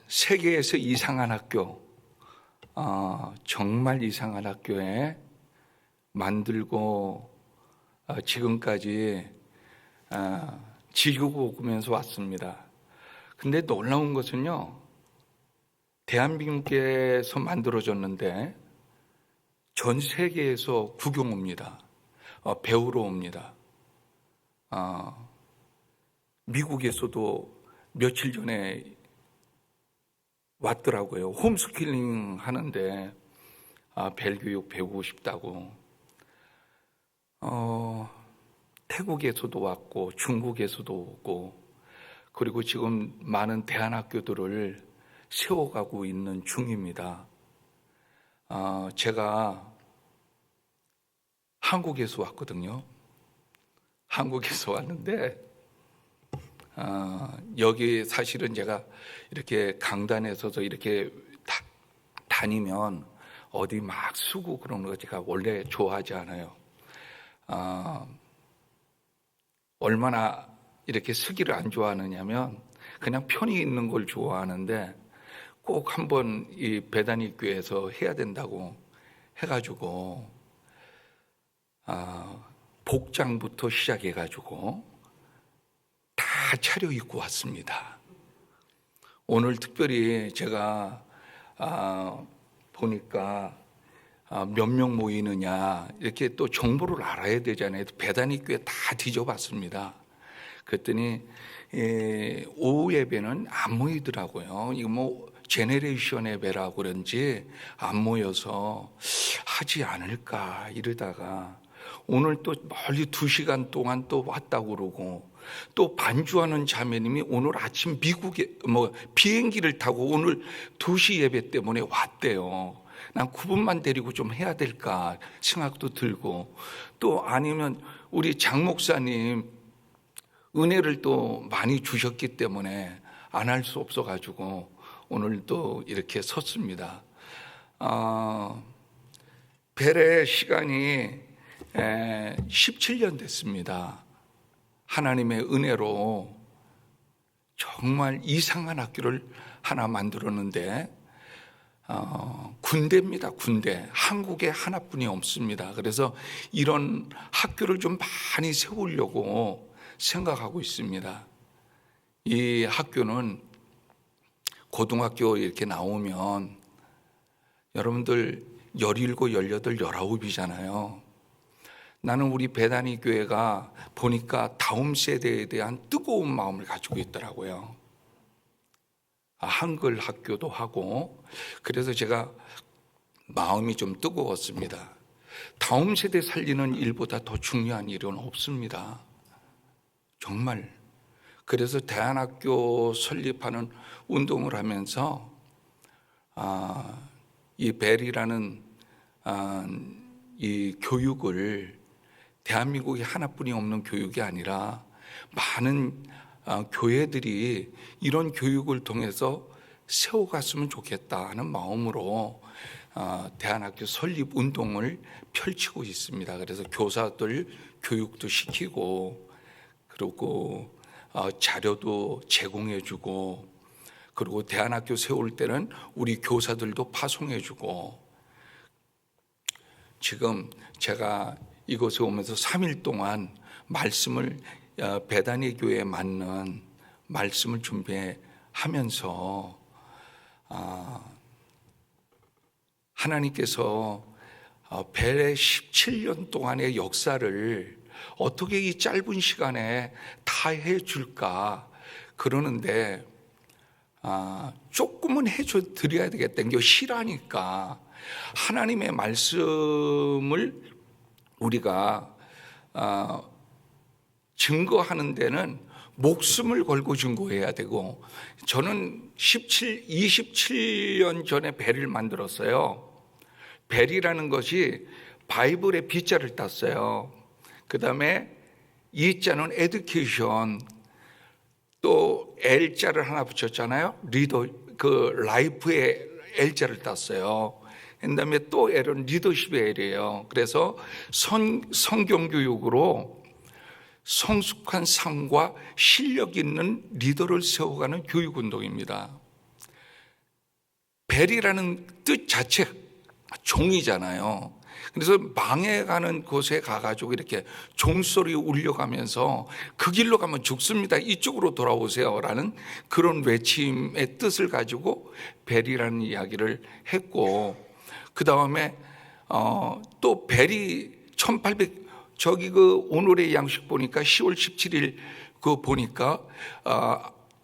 세계에서 이상한 학교, 정말 이상한 학교에 만들고 지금까지 지키고 오면서 왔습니다. 근데 놀라운 것은요, 대한민국에서 만들어졌는데 전 세계에서 구경 옵니다. 배우러 옵니다. 미국에서도 며칠 전에 왔더라고요. 홈스킬링 하는데 벨교육 배우고 싶다고. 태국에서도 왔고 중국에서도 오고, 그리고 지금 많은 대안학교들을 세워가고 있는 중입니다. 제가 한국에서 왔거든요. 한국에서 왔는데 여기 사실은 제가 이렇게 강단에 서서 이렇게 다니면 어디 막 쓰고 그러는 거 제가 원래 좋아하지 않아요. 얼마나 이렇게 쓰기를 안 좋아하느냐면 그냥 편히 있는 걸 좋아하는데 꼭 한번 이 베다니 교회에서 해야 된다고 해가지고 복장부터 시작해가지고 다 차려입고 왔습니다. 오늘 특별히 제가 보니까 몇 명 모이느냐 이렇게 또 정보를 알아야 되잖아요. 베다니 교회 다 뒤져봤습니다. 그랬더니 오후 예배는 안 모이더라고요. 이거 뭐 제네레이션 예배라고 그런지 안 모여서 하지 않을까 이러다가 오늘 또 멀리 2시간 동안 또 왔다고 그러고, 또 반주하는 자매님이 오늘 아침 미국에 비행기를 타고 오늘 2시 예배 때문에 왔대요. 난 9분만 데리고 좀 해야 될까 생각도 들고, 또 아니면 우리 장 목사님 은혜를 또 많이 주셨기 때문에 안 할 수 없어가지고 오늘 또 이렇게 섰습니다. 벨의 시간이 17년 됐습니다. 하나님의 은혜로 정말 이상한 학교를 하나 만들었는데 군대입니다. 군대. 한국에 하나뿐이 없습니다. 그래서 이런 학교를 좀 많이 세우려고 생각하고 있습니다. 이 학교는 고등학교 이렇게 나오면 여러분들 17, 18, 19이잖아요. 나는 우리 베다니 교회가 보니까 다음 세대에 대한 뜨거운 마음을 가지고 있더라고요. 한글 학교도 하고, 그래서 제가 마음이 좀 뜨거웠습니다. 다음 세대 살리는 일보다 더 중요한 일은 없습니다. 정말. 그래서 대안학교 설립하는 운동을 하면서 이 벨이라는 이 교육을 대한민국에 하나뿐이 없는 교육이 아니라 많은 교회들이 이런 교육을 통해서 세워갔으면 좋겠다는 마음으로 대안학교 설립 운동을 펼치고 있습니다. 그래서 교사들 교육도 시키고, 그리고 자료도 제공해주고, 그리고 대안학교 세울 때는 우리 교사들도 파송해주고, 지금 제가 이곳에 오면서 3일 동안 말씀을 베다니 교회에 맞는 말씀을 준비하면서 하나님께서 벨의 17년 동안의 역사를 어떻게 이 짧은 시간에 다 해줄까 그러는데 조금은 해줘 드려야 되겠다. 이게 실하니까 하나님의 말씀을 우리가 증거하는 데는 목숨을 걸고 증거해야 되고, 저는 27년 전에 벨을 만들었어요. 벨이라는 것이 바이블의 B자를 땄어요. 그 다음에 E자는 에듀케이션, 또 L자를 하나 붙였잖아요. 리더, 라이프의 L자를 땄어요. 그 다음에 또 L은 리더십의 L이에요. 그래서 성경교육으로 성숙한 삶과 실력 있는 리더를 세워가는 교육운동입니다. 벨이라는 뜻 자체 종이잖아요. 그래서 망해가는 곳에 가가지고 이렇게 종소리 울려가면서 그 길로 가면 죽습니다, 이쪽으로 돌아오세요 라는 그런 외침의 뜻을 가지고 벨이라는 이야기를 했고, 그 다음에 또 벨이 1800 저기 그 오늘의 양식 보니까 10월 17일 그 보니까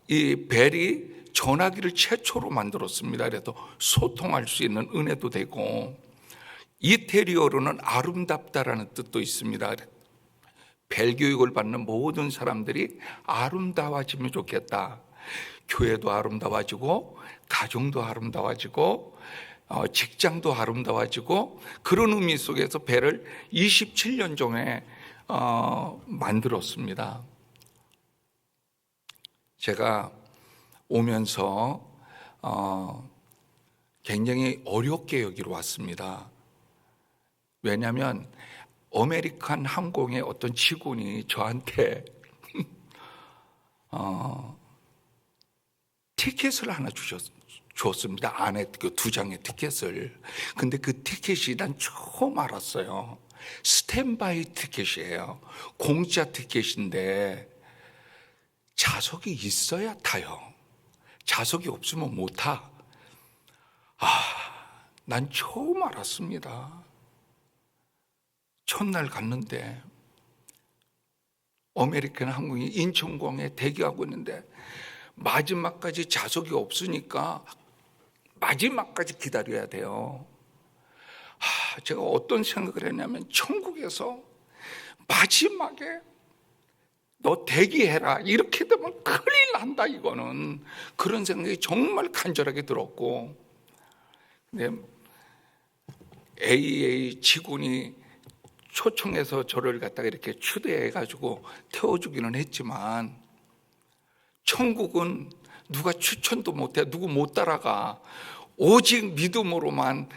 이 벨이 전화기를 최초로 만들었습니다. 그래서 소통할 수 있는 은혜도 되고, 이태리어로는 아름답다라는 뜻도 있습니다. 벨 교육을 받는 모든 사람들이 아름다워지면 좋겠다. 교회도 아름다워지고, 가정도 아름다워지고, 직장도 아름다워지고, 그런 의미 속에서 벨을 27년 전에 만들었습니다. 제가 오면서 굉장히 어렵게 여기로 왔습니다. 왜냐하면 아메리칸 항공의 어떤 직원이 저한테 티켓을 하나 줬습니다. 안에 그 2장의 티켓을. 근데 그 티켓이 난 처음 알았어요. 스탠바이 티켓이에요. 공짜 티켓인데 좌석이 있어야 타요. 좌석이 없으면 못 타. 난 처음 알았습니다. 첫날 갔는데 아메리칸 항공이 인천공항에 대기하고 있는데 마지막까지 좌석이 없으니까 마지막까지 기다려야 돼요. 제가 어떤 생각을 했냐면, 천국에서 마지막에 너 대기해라, 이렇게 되면 큰일 난다, 이거는. 그런 생각이 정말 간절하게 들었고, 근데 AA 직원이 초청해서 저를 갖다가 이렇게 추대해가지고 태워주기는 했지만, 천국은 누가 추천도 못해, 누구 못 따라가. 오직 믿음으로만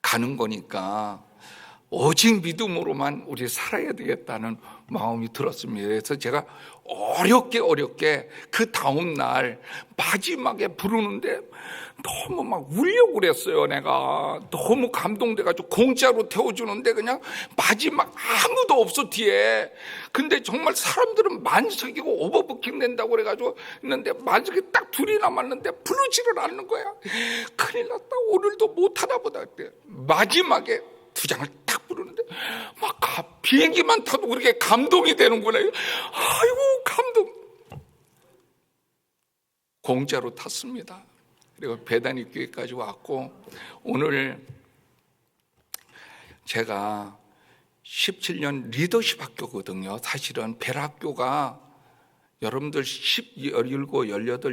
가는 거니까 오직 믿음으로만 우리 살아야 되겠다는 마음이 들었습니다. 그래서 제가 어렵게 그 다음 날 마지막에 부르는데 너무 막 울려고 그랬어요. 내가 너무 감동돼가지고 공짜로 태워주는데 그냥 마지막 아무도 없어 뒤에. 근데 정말 사람들은 만석이고 오버부킹 된다고 그래가지고 있는데 만석이 딱 둘이 남았는데 부르지를 않는 거야. 큰일 났다, 오늘도 못하나 보다. 그때 마지막에 2장을 딱 부르는데 막 비행기만 타도 그렇게 감동이 되는구나. 아이고, 감동. 공짜로 탔습니다. 그리고 배단위 교회까지 왔고, 오늘 제가 17년 리더십 학교거든요. 사실은 벨 학교가 여러분들 17, 18,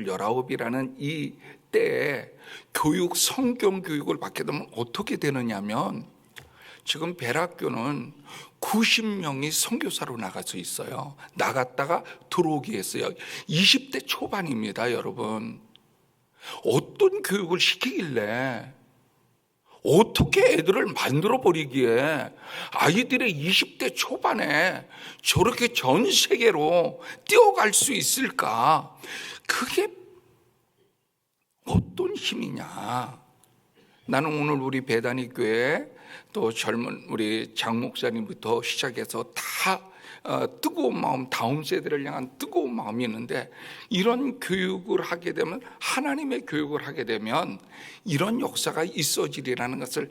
19이라는 이 때에 교육, 성경 교육을 받게 되면 어떻게 되느냐면, 지금 벨 학교는 90명이 선교사로 나갈 수 있어요. 나갔다가 들어오기 했어요. 20대 초반입니다, 여러분. 어떤 교육을 시키길래, 어떻게 애들을 만들어 버리기에 아이들의 20대 초반에 저렇게 전 세계로 뛰어갈 수 있을까? 그게 어떤 힘이냐? 나는 오늘 우리 배단위 교회 또 젊은 우리 장 목사님부터 시작해서 다 뜨거운 마음, 다음 세대를 향한 뜨거운 마음이 있는데, 이런 교육을 하게 되면, 하나님의 교육을 하게 되면 이런 역사가 있어지리라는 것을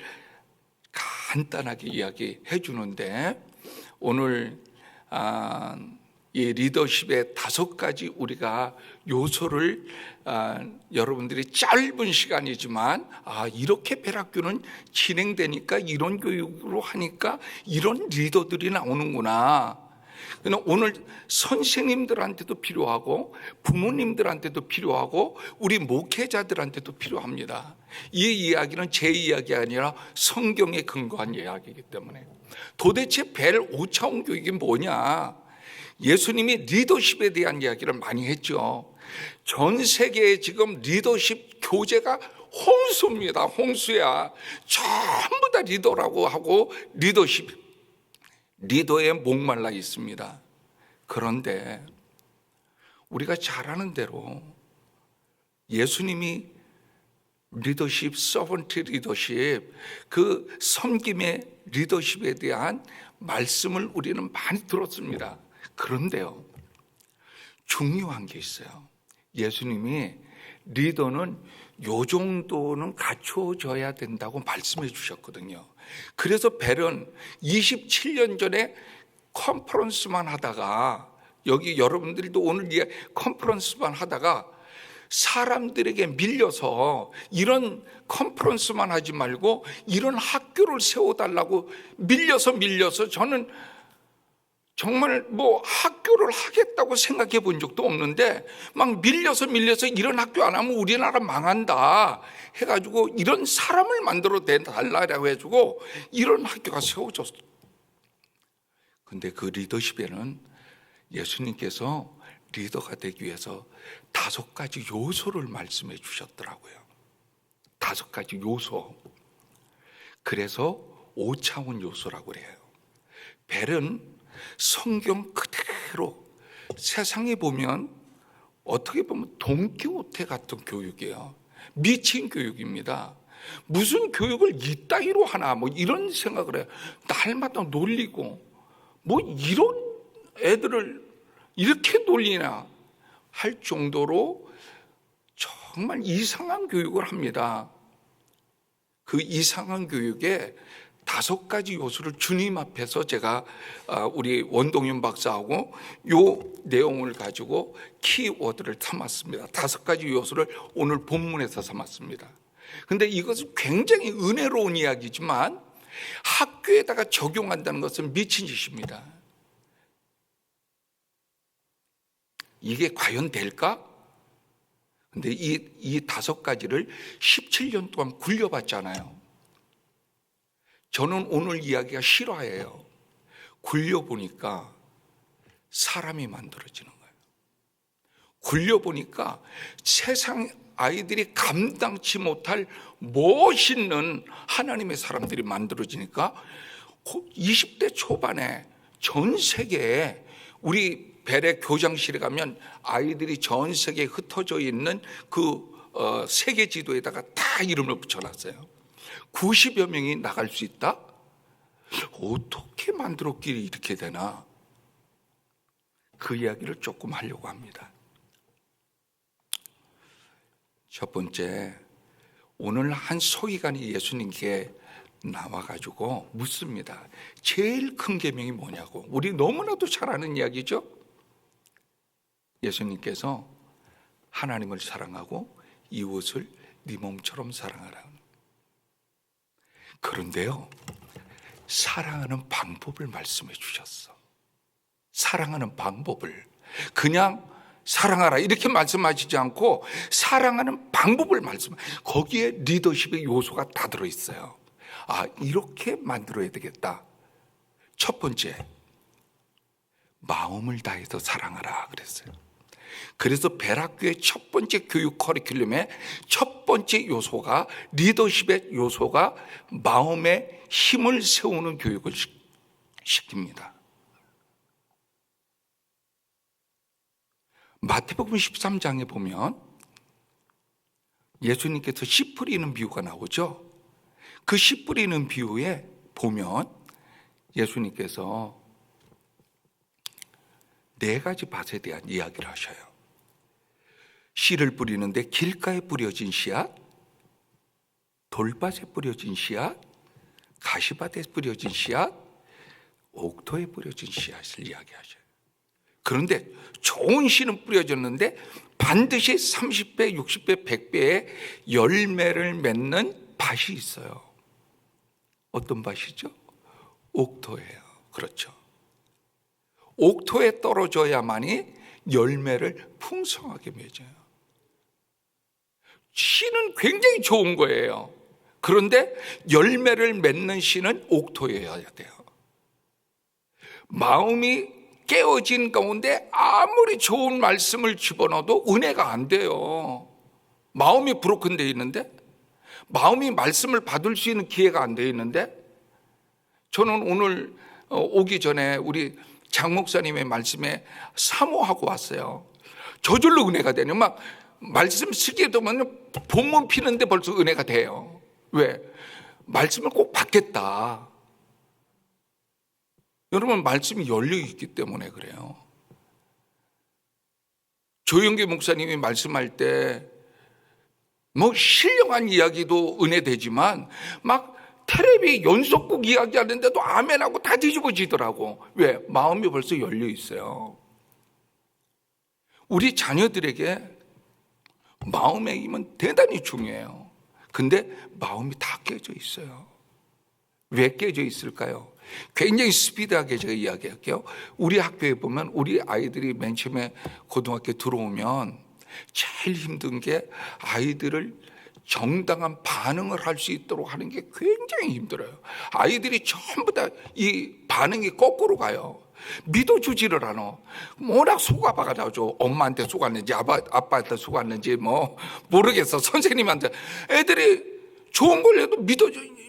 간단하게 이야기해 주는데, 오늘 이 리더십의 5가지 우리가 요소를 여러분들이 짧은 시간이지만 이렇게 벨 학교는 진행되니까, 이런 교육으로 하니까 이런 리더들이 나오는구나. 오늘 선생님들한테도 필요하고 부모님들한테도 필요하고 우리 목회자들한테도 필요합니다. 이 이야기는 제 이야기가 아니라 성경에 근거한 이야기이기 때문에. 도대체 벨 5차원 교육이 뭐냐? 예수님이 리더십에 대한 이야기를 많이 했죠. 전 세계에 지금 리더십 교재가 홍수입니다. 홍수야. 전부 다 리더라고 하고 리더십, 리더에 목말라 있습니다. 그런데 우리가 잘 아는 대로 예수님이 리더십, 서번트 리더십, 그 섬김의 리더십에 대한 말씀을 우리는 많이 들었습니다. 그런데요, 중요한 게 있어요. 예수님이 리더는 요 정도는 갖춰져야 된다고 말씀해 주셨거든요. 그래서 벨은 27년 전에 컨퍼런스만 하다가, 여기 여러분들도 오늘 이 컨퍼런스만 하다가 사람들에게 밀려서 이런 컨퍼런스만 하지 말고 이런 학교를 세워달라고 밀려서 저는 정말 뭐 학교를 하겠다고 생각해 본 적도 없는데 막 밀려서 이런 학교 안 하면 우리나라 망한다 해가지고 이런 사람을 만들어 달라고 해가지고 이런 학교가 세워졌어요. 근데 그 리더십에는 예수님께서 리더가 되기 위해서 5가지 요소를 말씀해 주셨더라고요. 5가지 요소. 그래서 5차원 요소라고 그래요. 벨은 성경 그대로 세상에 보면 어떻게 보면 돈키호테 같은 교육이에요. 미친 교육입니다. 무슨 교육을 이따위로 하나 뭐 이런 생각을 해요. 날마다 놀리고 뭐 이런 애들을 이렇게 놀리나 할 정도로 정말 이상한 교육을 합니다. 그 이상한 교육에 5가지 요소를 주님 앞에서 제가 우리 원동윤 박사하고 요 내용을 가지고 키워드를 삼았습니다. 5가지 요소를 오늘 본문에서 삼았습니다. 그런데 이것은 굉장히 은혜로운 이야기지만 학교에다가 적용한다는 것은 미친 짓입니다. 이게 과연 될까? 근데 이 5가지를 17년 동안 굴려봤잖아요. 저는 오늘 이야기가 실화예요. 굴려보니까 사람이 만들어지는 거예요. 굴려보니까 세상 아이들이 감당치 못할 멋있는 하나님의 사람들이 만들어지니까 20대 초반에 전 세계에 우리 벨의 교장실에 가면 아이들이 전 세계에 흩어져 있는 그 세계 지도에다가 다 이름을 붙여놨어요. 90여 명이 나갈 수 있다? 어떻게 만들었길래 이렇게 되나? 그 이야기를 조금 하려고 합니다. 첫 번째, 오늘 한 서기관이 예수님께 나와가지고 묻습니다. 제일 큰 계명이 뭐냐고. 우리 너무나도 잘 아는 이야기죠. 예수님께서 하나님을 사랑하고 이웃을 네 몸처럼 사랑하라. 그런데요, 사랑하는 방법을 말씀해 주셨어. 사랑하는 방법을. 그냥 사랑하라 이렇게 말씀하시지 않고 사랑하는 방법을 거기에 리더십의 요소가 다 들어있어요. 아, 이렇게 만들어야 되겠다. 첫 번째, 마음을 다해서 사랑하라 그랬어요. 그래서 벨학교의 첫 번째 교육 커리큘럼의 첫 번째 요소가, 리더십의 요소가 마음의 힘을 세우는 교육을 시킵니다. 마태복음 13장에 보면 예수님께서 씨 뿌리는 비유가 나오죠. 그 씨 뿌리는 비유에 보면 예수님께서 4가지 밭에 대한 이야기를 하셔요. 씨를 뿌리는데 길가에 뿌려진 씨앗, 돌밭에 뿌려진 씨앗, 가시밭에 뿌려진 씨앗, 옥토에 뿌려진 씨앗을 이야기하셔요. 그런데 좋은 씨는 뿌려졌는데 반드시 30배, 60배, 100배의 열매를 맺는 밭이 있어요. 어떤 밭이죠? 옥토예요. 그렇죠. 옥토에 떨어져야만이 열매를 풍성하게 맺어요. 씨는 굉장히 좋은 거예요. 그런데 열매를 맺는 씨는 옥토여야 돼요. 마음이 깨어진 가운데 아무리 좋은 말씀을 집어넣어도 은혜가 안 돼요. 마음이 브로큰되어 있는데, 마음이 말씀을 받을 수 있는 기회가 안 되어 있는데, 저는 오늘 오기 전에 우리 장 목사님의 말씀에 사모하고 왔어요. 저절로 은혜가 되냐. 막 말씀 쓰게 되면 본문 피는데 벌써 은혜가 돼요. 왜? 말씀을 꼭 받겠다. 여러분, 말씀이 열려 있기 때문에 그래요. 조영기 목사님이 말씀할 때 뭐 신령한 이야기도 은혜되지만 막 텔레비 연속극 이야기하는데도 아멘하고 다 뒤집어지더라고. 왜? 마음이 벌써 열려 있어요. 우리 자녀들에게 마음의 힘은 대단히 중요해요. 근데 마음이 다 깨져 있어요. 왜 깨져 있을까요? 굉장히 스피드하게 제가 이야기할게요. 우리 학교에 보면 우리 아이들이 맨 처음에 고등학교 들어오면 제일 힘든 게 아이들을 정당한 반응을 할 수 있도록 하는 게 굉장히 힘들어요. 아이들이 전부 다 이 반응이 거꾸로 가요. 믿어주지를 않아. 워낙 속아봐가지고 엄마한테 속았는지 아빠한테 속았는지 뭐 모르겠어. 선생님한테. 애들이 좋은 걸 해도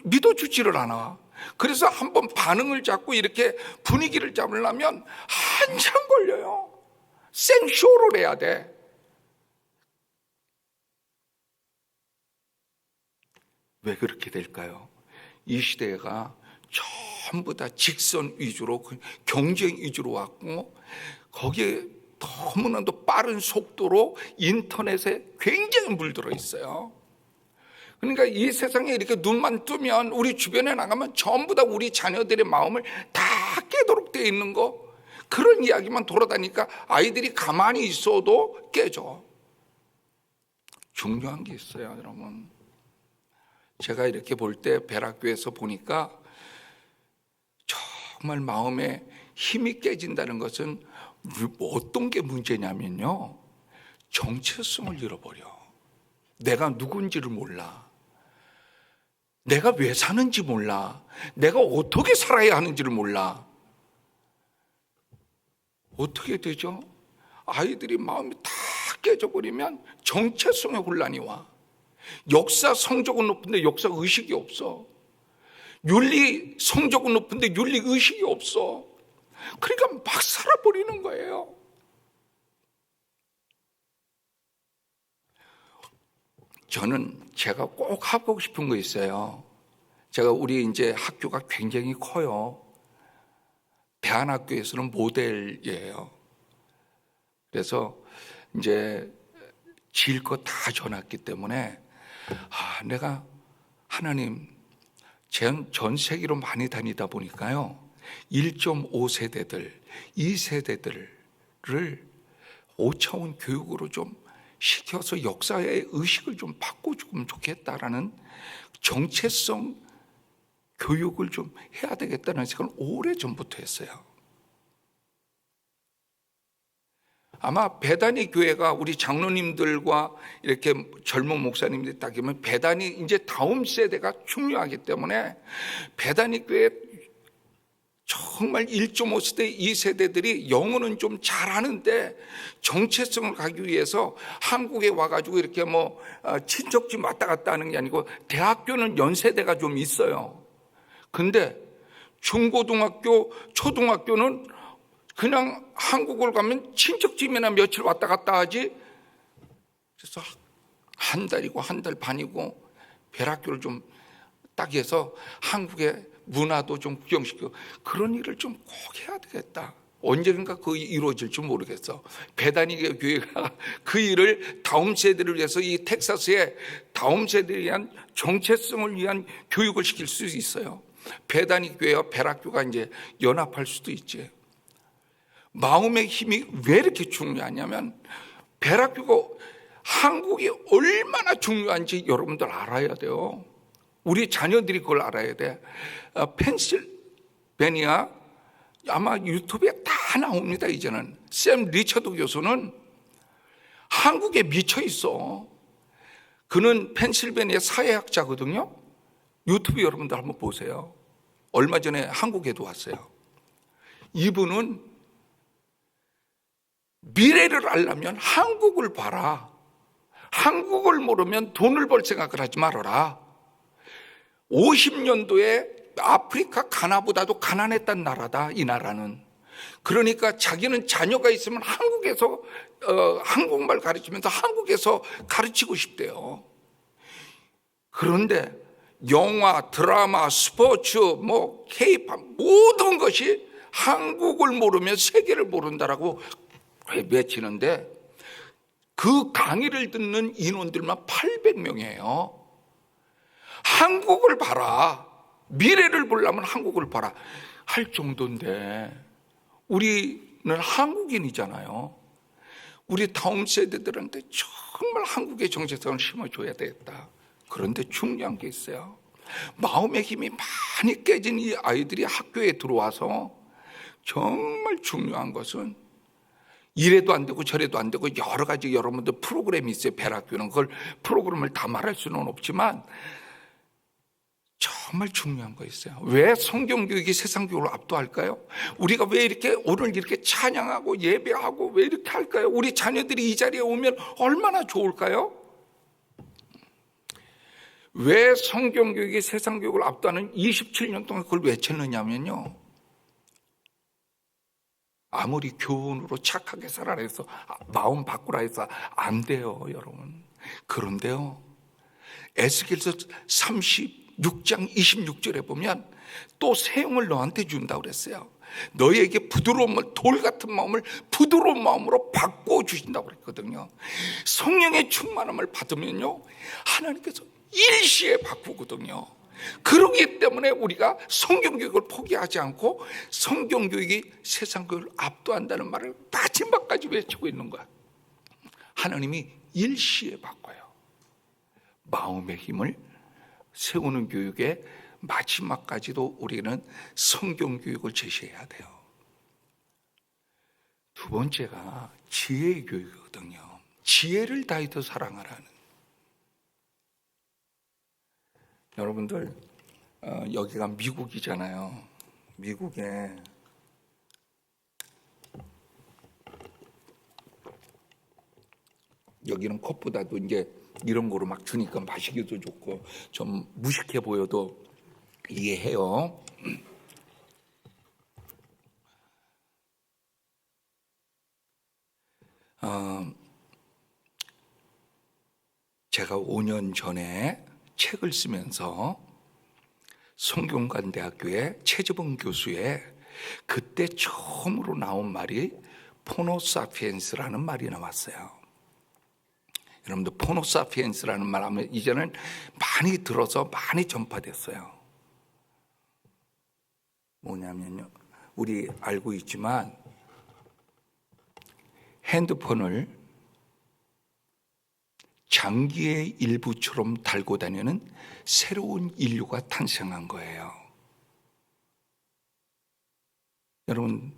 믿어주지를 않아. 그래서 한번 반응을 잡고 이렇게 분위기를 잡으려면 한참 걸려요. 생쇼를 해야 돼. 왜 그렇게 될까요? 이 시대가 전부 다 직선 위주로 경쟁 위주로 왔고 거기에 너무나도 빠른 속도로 인터넷에 굉장히 물들어 있어요. 그러니까 이 세상에 이렇게 눈만 뜨면 우리 주변에 나가면 전부 다 우리 자녀들의 마음을 다 깨도록 되어 있는 거, 그런 이야기만 돌아다니까 아이들이 가만히 있어도 깨져. 중요한 게 있어요, 여러분. 제가 이렇게 볼 때 벨학교에서 보니까 정말 마음에 힘이 깨진다는 것은 어떤 게 문제냐면요, 정체성을 잃어버려. 내가 누군지를 몰라. 내가 왜 사는지 몰라. 내가 어떻게 살아야 하는지를 몰라. 어떻게 되죠? 아이들이 마음이 다 깨져버리면 정체성의 혼란이 와. 역사 성적은 높은데 역사 의식이 없어. 윤리 성적은 높은데 윤리 의식이 없어. 그러니까 막 살아버리는 거예요. 저는 제가 꼭 하고 싶은 거 있어요. 제가 우리 이제 학교가 굉장히 커요. 대한학교에서는 모델이에요. 그래서 이제 지을 거 다 줘놨기 때문에 내가 하나님 전 세계로 많이 다니다 보니까요, 1.5세대들, 2세대들을 5차원 교육으로 좀 시켜서 역사의 의식을 좀 바꿔주면 좋겠다라는 정체성 교육을 좀 해야 되겠다는 생각을 오래전부터 했어요. 아마 베다니 교회가 우리 장로님들과 이렇게 젊은 목사님들이 딱 보면 베다니 이제 다음 세대가 중요하기 때문에 베다니 교회 정말 1.5세대, 2세대들이 영어는 좀 잘하는데 정체성을 가기 위해서 한국에 와가지고 이렇게 뭐 친척집 왔다 갔다 하는 게 아니고 대학교는 연세대가 좀 있어요. 근데 중고등학교, 초등학교는 그냥 한국을 가면 친척집이나 며칠 왔다 갔다 하지. 그래서 한 달이고 한 달 반이고 벨학교를 좀 딱 해서 한국의 문화도 좀 구경시키고 그런 일을 좀 꼭 해야 되겠다. 언젠가 그게 이루어질 줄 모르겠어. 베다니 교회가 그 일을 다음 세대를 위해서 이 텍사스에 다음 세대를 위한 정체성을 위한 교육을 시킬 수 있어요. 베다니 교회와 벨학교가 이제 연합할 수도 있지. 마음의 힘이 왜 이렇게 중요하냐면 벨학교가 한국이 얼마나 중요한지 여러분들 알아야 돼요. 우리 자녀들이 그걸 알아야 돼. 펜실베니아 아마 유튜브에 다 나옵니다. 이제는 샘 리처드 교수는 한국에 미쳐 있어. 그는 펜실베니아 사회학자거든요. 유튜브 여러분들 한번 보세요. 얼마 전에 한국에도 왔어요. 이분은 미래를 알려면 한국을 봐라. 한국을 모르면 돈을 벌 생각을 하지 말아라. 50년도에 아프리카 가나보다도 가난했던 나라다. 이 나라는 그러니까 자기는 자녀가 있으면 한국에서 한국말 가르치면서 한국에서 가르치고 싶대요. 그런데 영화, 드라마, 스포츠, K-팝 모든 것이 한국을 모르면 세계를 모른다라고 외치는데 그 강의를 듣는 인원들만 800명이에요. 한국을 봐라. 미래를 보려면 한국을 봐라. 할 정도인데 우리는 한국인이잖아요. 우리 다음 세대들한테 정말 한국의 정체성을 심어줘야 되겠다. 그런데 중요한 게 있어요. 마음의 힘이 많이 깨진 이 아이들이 학교에 들어와서 정말 중요한 것은 이래도 안 되고 저래도 안 되고 여러 가지 여러분들 프로그램이 있어요. 벨학교는 그걸 프로그램을 다 말할 수는 없지만 정말 중요한 거 있어요. 왜 성경교육이 세상교육을 압도할까요? 우리가 왜 이렇게 오늘 이렇게 찬양하고 예배하고 왜 이렇게 할까요? 우리 자녀들이 이 자리에 오면 얼마나 좋을까요? 왜 성경교육이 세상교육을 압도하는 27년 동안 그걸 외쳤느냐면요, 아무리 교훈으로 착하게 살아라 해서 마음 바꾸라 해서 안 돼요, 여러분. 그런데요, 에스겔서 36장 26절에 보면 또 새 영을 너한테 준다고 그랬어요. 너희에게 부드러운 마음, 돌 같은 마음을 부드러운 마음으로 바꿔주신다고 그랬거든요. 성령의 충만함을 받으면요, 하나님께서 일시에 바꾸거든요. 그러기 때문에 우리가 성경교육을 포기하지 않고 성경교육이 세상교육을 압도한다는 말을 마지막까지 외치고 있는 거야. 하나님이 일시에 바꿔요. 마음의 힘을 세우는 교육의 마지막까지도 우리는 성경교육을 제시해야 돼요. 두 번째가 지혜의 교육이거든요. 지혜를 다해서 사랑하라는. 여러분들 여기가 미국이잖아요. 미국에 여기는 컵보다도 이제 이런 거로 막 주니까 마시기도 좋고 좀 무식해 보여도 이해해요. 제가 5년 전에 책을 쓰면서 성균관대학교의 최재봉 교수의 그때 처음으로 나온 말이 포노사피엔스라는 말이 나왔어요. 여러분들 포노사피엔스라는 말 하면 이제는 많이 들어서 많이 전파됐어요. 뭐냐면요, 우리 알고 있지만 핸드폰을 장기의 일부처럼 달고 다니는 새로운 인류가 탄생한 거예요. 여러분,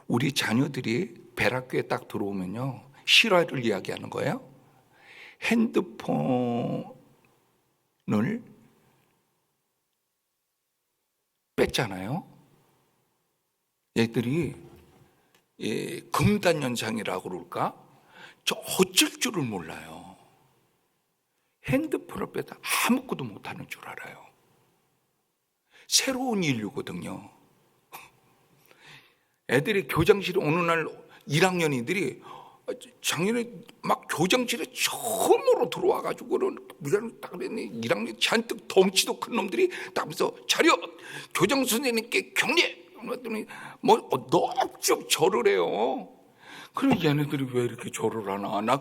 우리 자녀들이 벨학교에 딱 들어오면요, 실화를 이야기하는 거예요. 핸드폰을 뺐잖아요. 얘들이 금단현상이라고 그럴까? 저 어쩔 줄을 몰라요. 핸드폰을 빼다 아무것도 못하는 줄 알아요. 새로운 인류거든요. 애들이 교장실에 어느 날 1학년이들이 작년에 막 교장실에 처음으로 들어와가지고는 무전을 딱 그랬니 1학년 잔뜩 덩치도 큰 놈들이 딱 하면서 자려 교장 선생님께 경례 그랬더니 넙죽 절을 해요. 그래 얘네들이 왜 이렇게 절을 하나?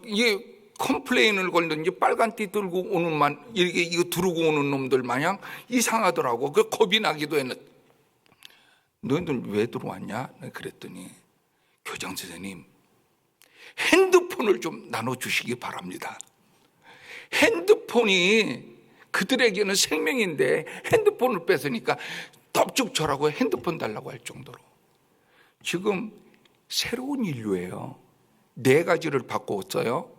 이게 컴플레인을 걸든지 빨간 띠 들고 오는 이거 두르고 오는 놈들 마냥 이상하더라고. 그 겁이 나기도 했는데 너희들 왜 들어왔냐? 그랬더니 교장 선생님, 핸드폰을 좀 나눠주시기 바랍니다. 핸드폰이 그들에게는 생명인데 핸드폰을 뺏으니까 덥죽 절하고 핸드폰 달라고 할 정도로. 지금 새로운 인류예요. 4가지를 바꿨어요.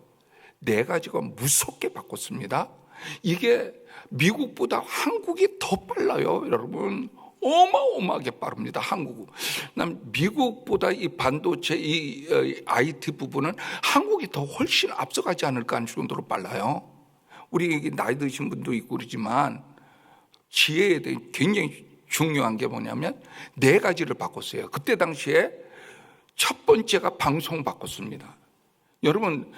4가지가 무섭게 바꿨습니다. 이게 미국보다 한국이 더 빨라요, 여러분. 어마어마하게 빠릅니다, 한국은. 미국보다 이 반도체, 이 IT 부분은 한국이 더 훨씬 앞서가지 않을까 하는 정도로 빨라요. 우리 나이 드신 분도 있고 그러지만 지혜에 대해 굉장히 중요한 게 뭐냐면 네 가지를 바꿨어요. 그때 당시에 첫 번째가 방송 바꿨습니다. 여러분,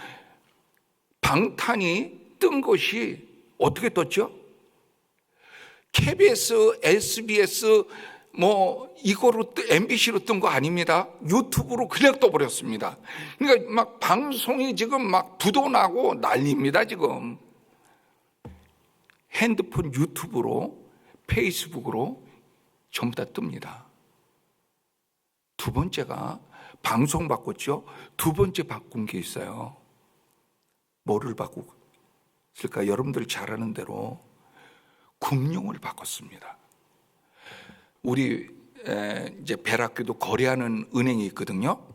방탄이 뜬 것이 어떻게 떴죠? KBS, SBS 이거로 MBC로 뜬 거 아닙니다. 유튜브로 그냥 떠버렸습니다. 그러니까 막 방송이 지금 막 부도나고 난립니다. 지금 핸드폰 유튜브로, 페이스북으로 전부 다 뜹니다. 두 번째가 방송 바꿨죠. 두 번째 바꾼 게 있어요. 뭐를 바꿨을까? 여러분들 잘 아는 대로 금융을 바꿨습니다. 우리 이제 벨학교도 거래하는 은행이 있거든요.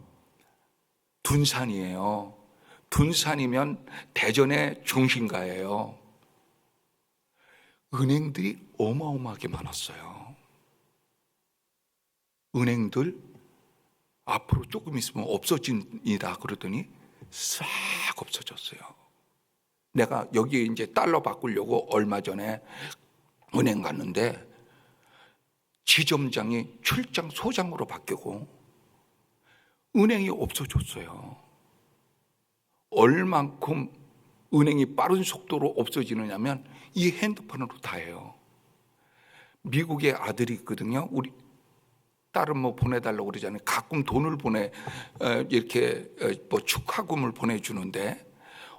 둔산이에요. 둔산이면 대전의 중심가예요. 은행들이 어마어마하게 많았어요. 은행들 앞으로 조금 있으면 없어집니다 그러더니 싹 없어졌어요. 내가 여기 이제 달러 바꾸려고 얼마 전에 은행 갔는데 지점장이 출장 소장으로 바뀌고 은행이 없어졌어요. 얼만큼 은행이 빠른 속도로 없어지느냐면 이 핸드폰으로 다 해요. 미국의 아들이 있거든요. 우리 딸은 보내달라고 그러잖아요. 가끔 돈을 이렇게 축하금을 보내주는데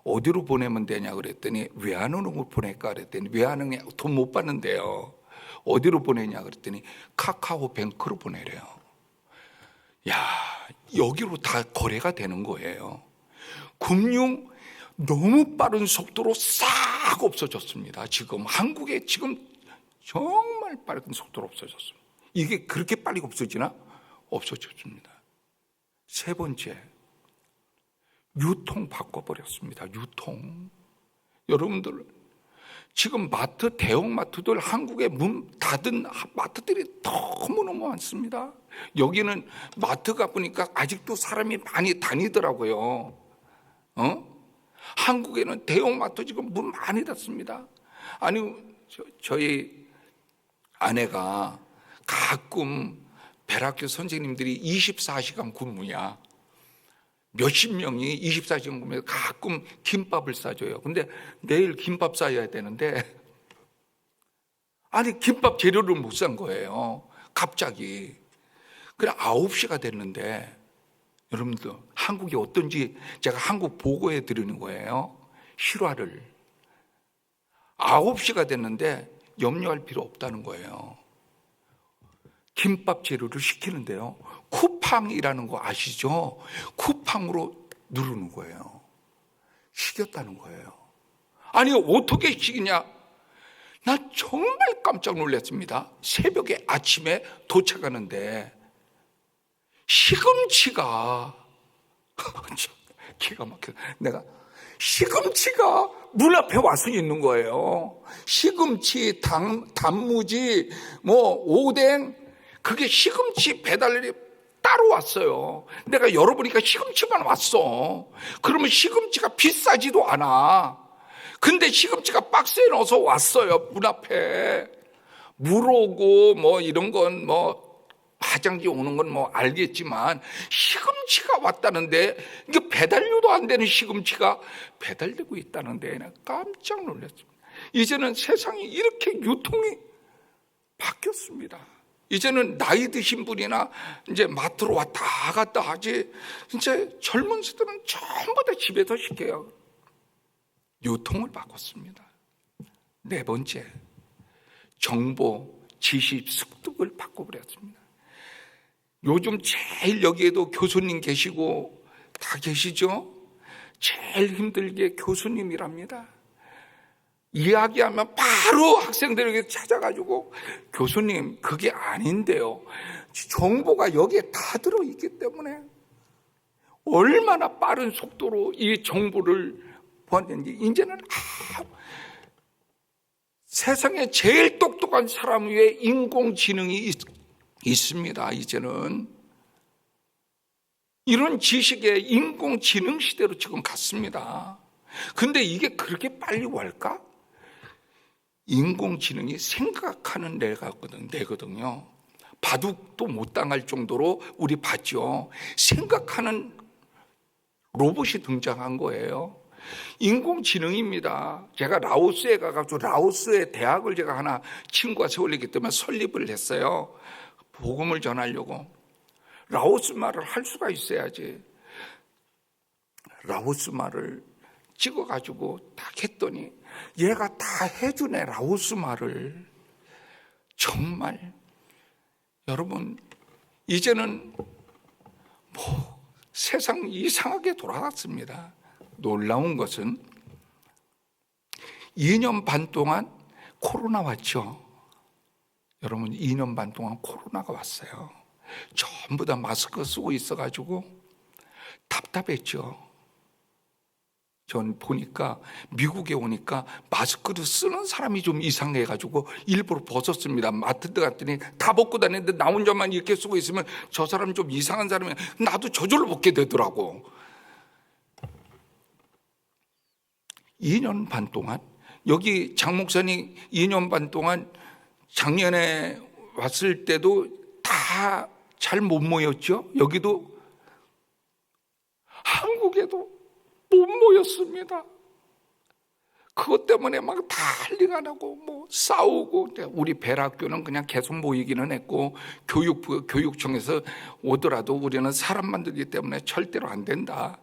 어디로 보내면 되냐 그랬더니 외환은행으로 보낼까 그랬더니 외환은행 돈 못 받는데요. 어디로 보내냐 그랬더니 카카오뱅크로 보내래요. 야, 여기로 다 거래가 되는 거예요. 금융 너무 빠른 속도로 싹 없어졌습니다. 지금 한국에 지금 정말 빠른 속도로 없어졌습니다. 이게 그렇게 빨리 없어지나? 없어졌습니다. 세 번째, 유통 바꿔버렸습니다. 유통. 여러분들 지금 마트, 대형마트들 한국에 문 닫은 마트들이 너무너무 많습니다. 여기는 마트 가보니까 아직도 사람이 많이 다니더라고요. 한국에는 대형마트 지금 문 많이 닫습니다. 아니, 저희 아내가 가끔 벨학교 선생님들이 24시간 근무야. 몇십 명이 24시간 근무해서 가끔 김밥을 싸줘요. 근데 내일 김밥 싸야 되는데 아니 김밥 재료를 못 산 거예요. 갑자기. 그래 9시가 됐는데 여러분들 한국이 어떤지 제가 한국 보고해 드리는 거예요. 실화를. 9시가 됐는데 염려할 필요 없다는 거예요. 김밥 재료를 시키는데요. 쿠팡이라는 거 아시죠? 쿠팡으로 누르는 거예요. 시켰다는 거예요. 아니 어떻게 시키냐? 나 정말 깜짝 놀랐습니다. 새벽에 아침에 도착하는데 시금치가 기가 막혀. 내가 시금치가 문 앞에 와서 있는 거예요. 시금치, 단무지, 오뎅 그게 시금치 배달이 따로 왔어요. 내가 열어보니까 시금치만 왔어. 그러면 시금치가 비싸지도 않아. 근데 시금치가 박스에 넣어서 왔어요. 문 앞에. 물 오고 이런 건 화장지 오는 건 알겠지만 시금치가 왔다는데 이게 배달료도 안 되는 시금치가 배달되고 있다는데 깜짝 놀랐습니다. 이제는 세상이 이렇게 유통이 바뀌었습니다. 이제는 나이 드신 분이나 이제 마트로 왔다 갔다 하지 이제 젊은 세들은 전부 다 집에서 시켜요. 유통을 바꿨습니다. 네 번째, 정보, 지식, 습득을 바꿔버렸습니다. 요즘 제일 여기에도 교수님 계시고 다 계시죠? 제일 힘들게 교수님이랍니다. 이야기하면 바로 학생들에게 찾아가지고 교수님 그게 아닌데요. 정보가 여기에 다 들어있기 때문에 얼마나 빠른 속도로 이 정보를 보았는지 이제는 세상에 제일 똑똑한 사람 위에 인공지능이 있습니다. 이제는 이런 지식의 인공지능 시대로 지금 갔습니다. 근데 이게 그렇게 빨리 올까? 인공지능이 생각하는 뇌거든요. 바둑도 못 당할 정도로 우리 봤죠. 생각하는 로봇이 등장한 거예요. 인공지능입니다. 제가 라오스에 가가지고 라오스의 대학을 제가 하나 친구가 세울리기 때문에 설립을 했어요. 복음을 전하려고. 라오스 말을 할 수가 있어야지. 라오스 말을 찍어가지고 딱 했더니 얘가 다 해주네, 라오스 말을. 정말 여러분, 이제는 세상 이상하게 돌아갔습니다. 놀라운 것은 2년 반 동안 코로나 왔죠. 여러분, 2년 반 동안 코로나가 왔어요. 전부 다 마스크 쓰고 있어가지고 답답했죠. 전 보니까 미국에 오니까 마스크를 쓰는 사람이 좀 이상해가지고 일부러 벗었습니다. 마트 갔더니 다 벗고 다니는데 나 혼자만 이렇게 쓰고 있으면 저 사람 좀 이상한 사람이, 나도 저절로 벗게 되더라고. 2년 반 동안, 여기 장 목사님 2년 반 동안 작년에 왔을 때도 다 잘 못 모였죠. 여기도, 한국에도 못 모였습니다. 그것 때문에 막 다 난리가 나고 뭐 싸우고. 우리 벨학교는 그냥 계속 모이기는 했고, 교육청에서 오더라도 우리는 사람 만들기 때문에 절대로 안 된다.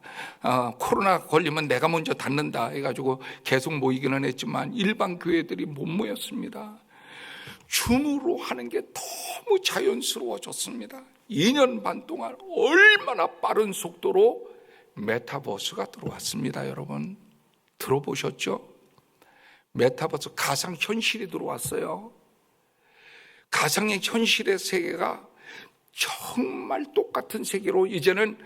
코로나 걸리면 내가 먼저 닫는다 해가지고 계속 모이기는 했지만 일반 교회들이 못 모였습니다. 줌으로 하는 게 너무 자연스러워졌습니다. 2년 반 동안 얼마나 빠른 속도로 메타버스가 들어왔습니다. 여러분, 들어보셨죠? 메타버스, 가상현실이 들어왔어요. 가상의 현실의 세계가 정말 똑같은 세계로 이제는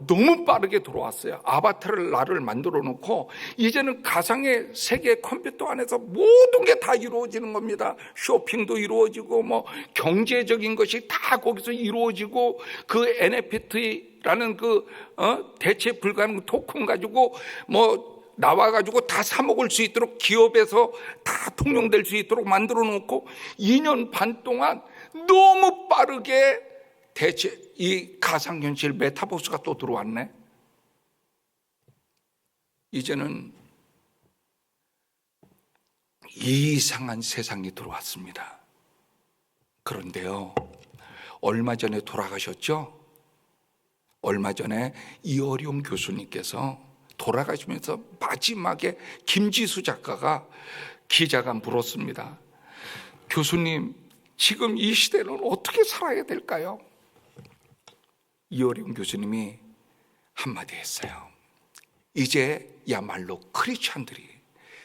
너무 빠르게 들어왔어요. 아바타를 나를 만들어 놓고 이제는 가상의 세계 컴퓨터 안에서 모든 게 다 이루어지는 겁니다. 쇼핑도 이루어지고 뭐 경제적인 것이 다 거기서 이루어지고, 그 NFT라는 대체 불가능 토큰 가지고 뭐 나와가지고 다 사먹을 수 있도록 기업에서 다 통용될 수 있도록 만들어 놓고 2년 반 동안 너무 빠르게 대체 이 가상현실 메타버스가 또 들어왔네. 이제는 이상한 세상이 들어왔습니다. 그런데요, 얼마 전에 돌아가셨죠? 얼마 전에 이어룡 교수님께서 돌아가시면서 마지막에 김지수 작가가, 기자가 물었습니다. 교수님, 지금 이 시대는 어떻게 살아야 될까요? 이어룡 교수님이 한마디 했어요. 이제야말로 크리스찬들이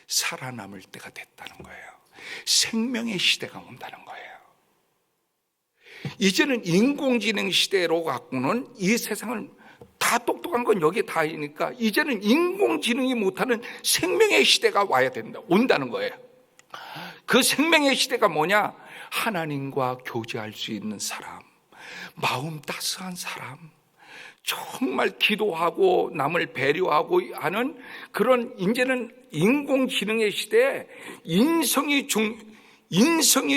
살아남을 때가 됐다는 거예요. 생명의 시대가 온다는 거예요. 이제는 인공지능 시대로 갖고는 이 세상을, 다 똑똑한 건 여기 다 있으니까 이제는 인공지능이 못하는 생명의 시대가 와야 된다, 온다는 거예요. 그 생명의 시대가 뭐냐? 하나님과 교제할 수 있는 사람, 마음 따스한 사람, 정말 기도하고 남을 배려하고 하는 그런, 이제는 인공지능의 시대에 인성이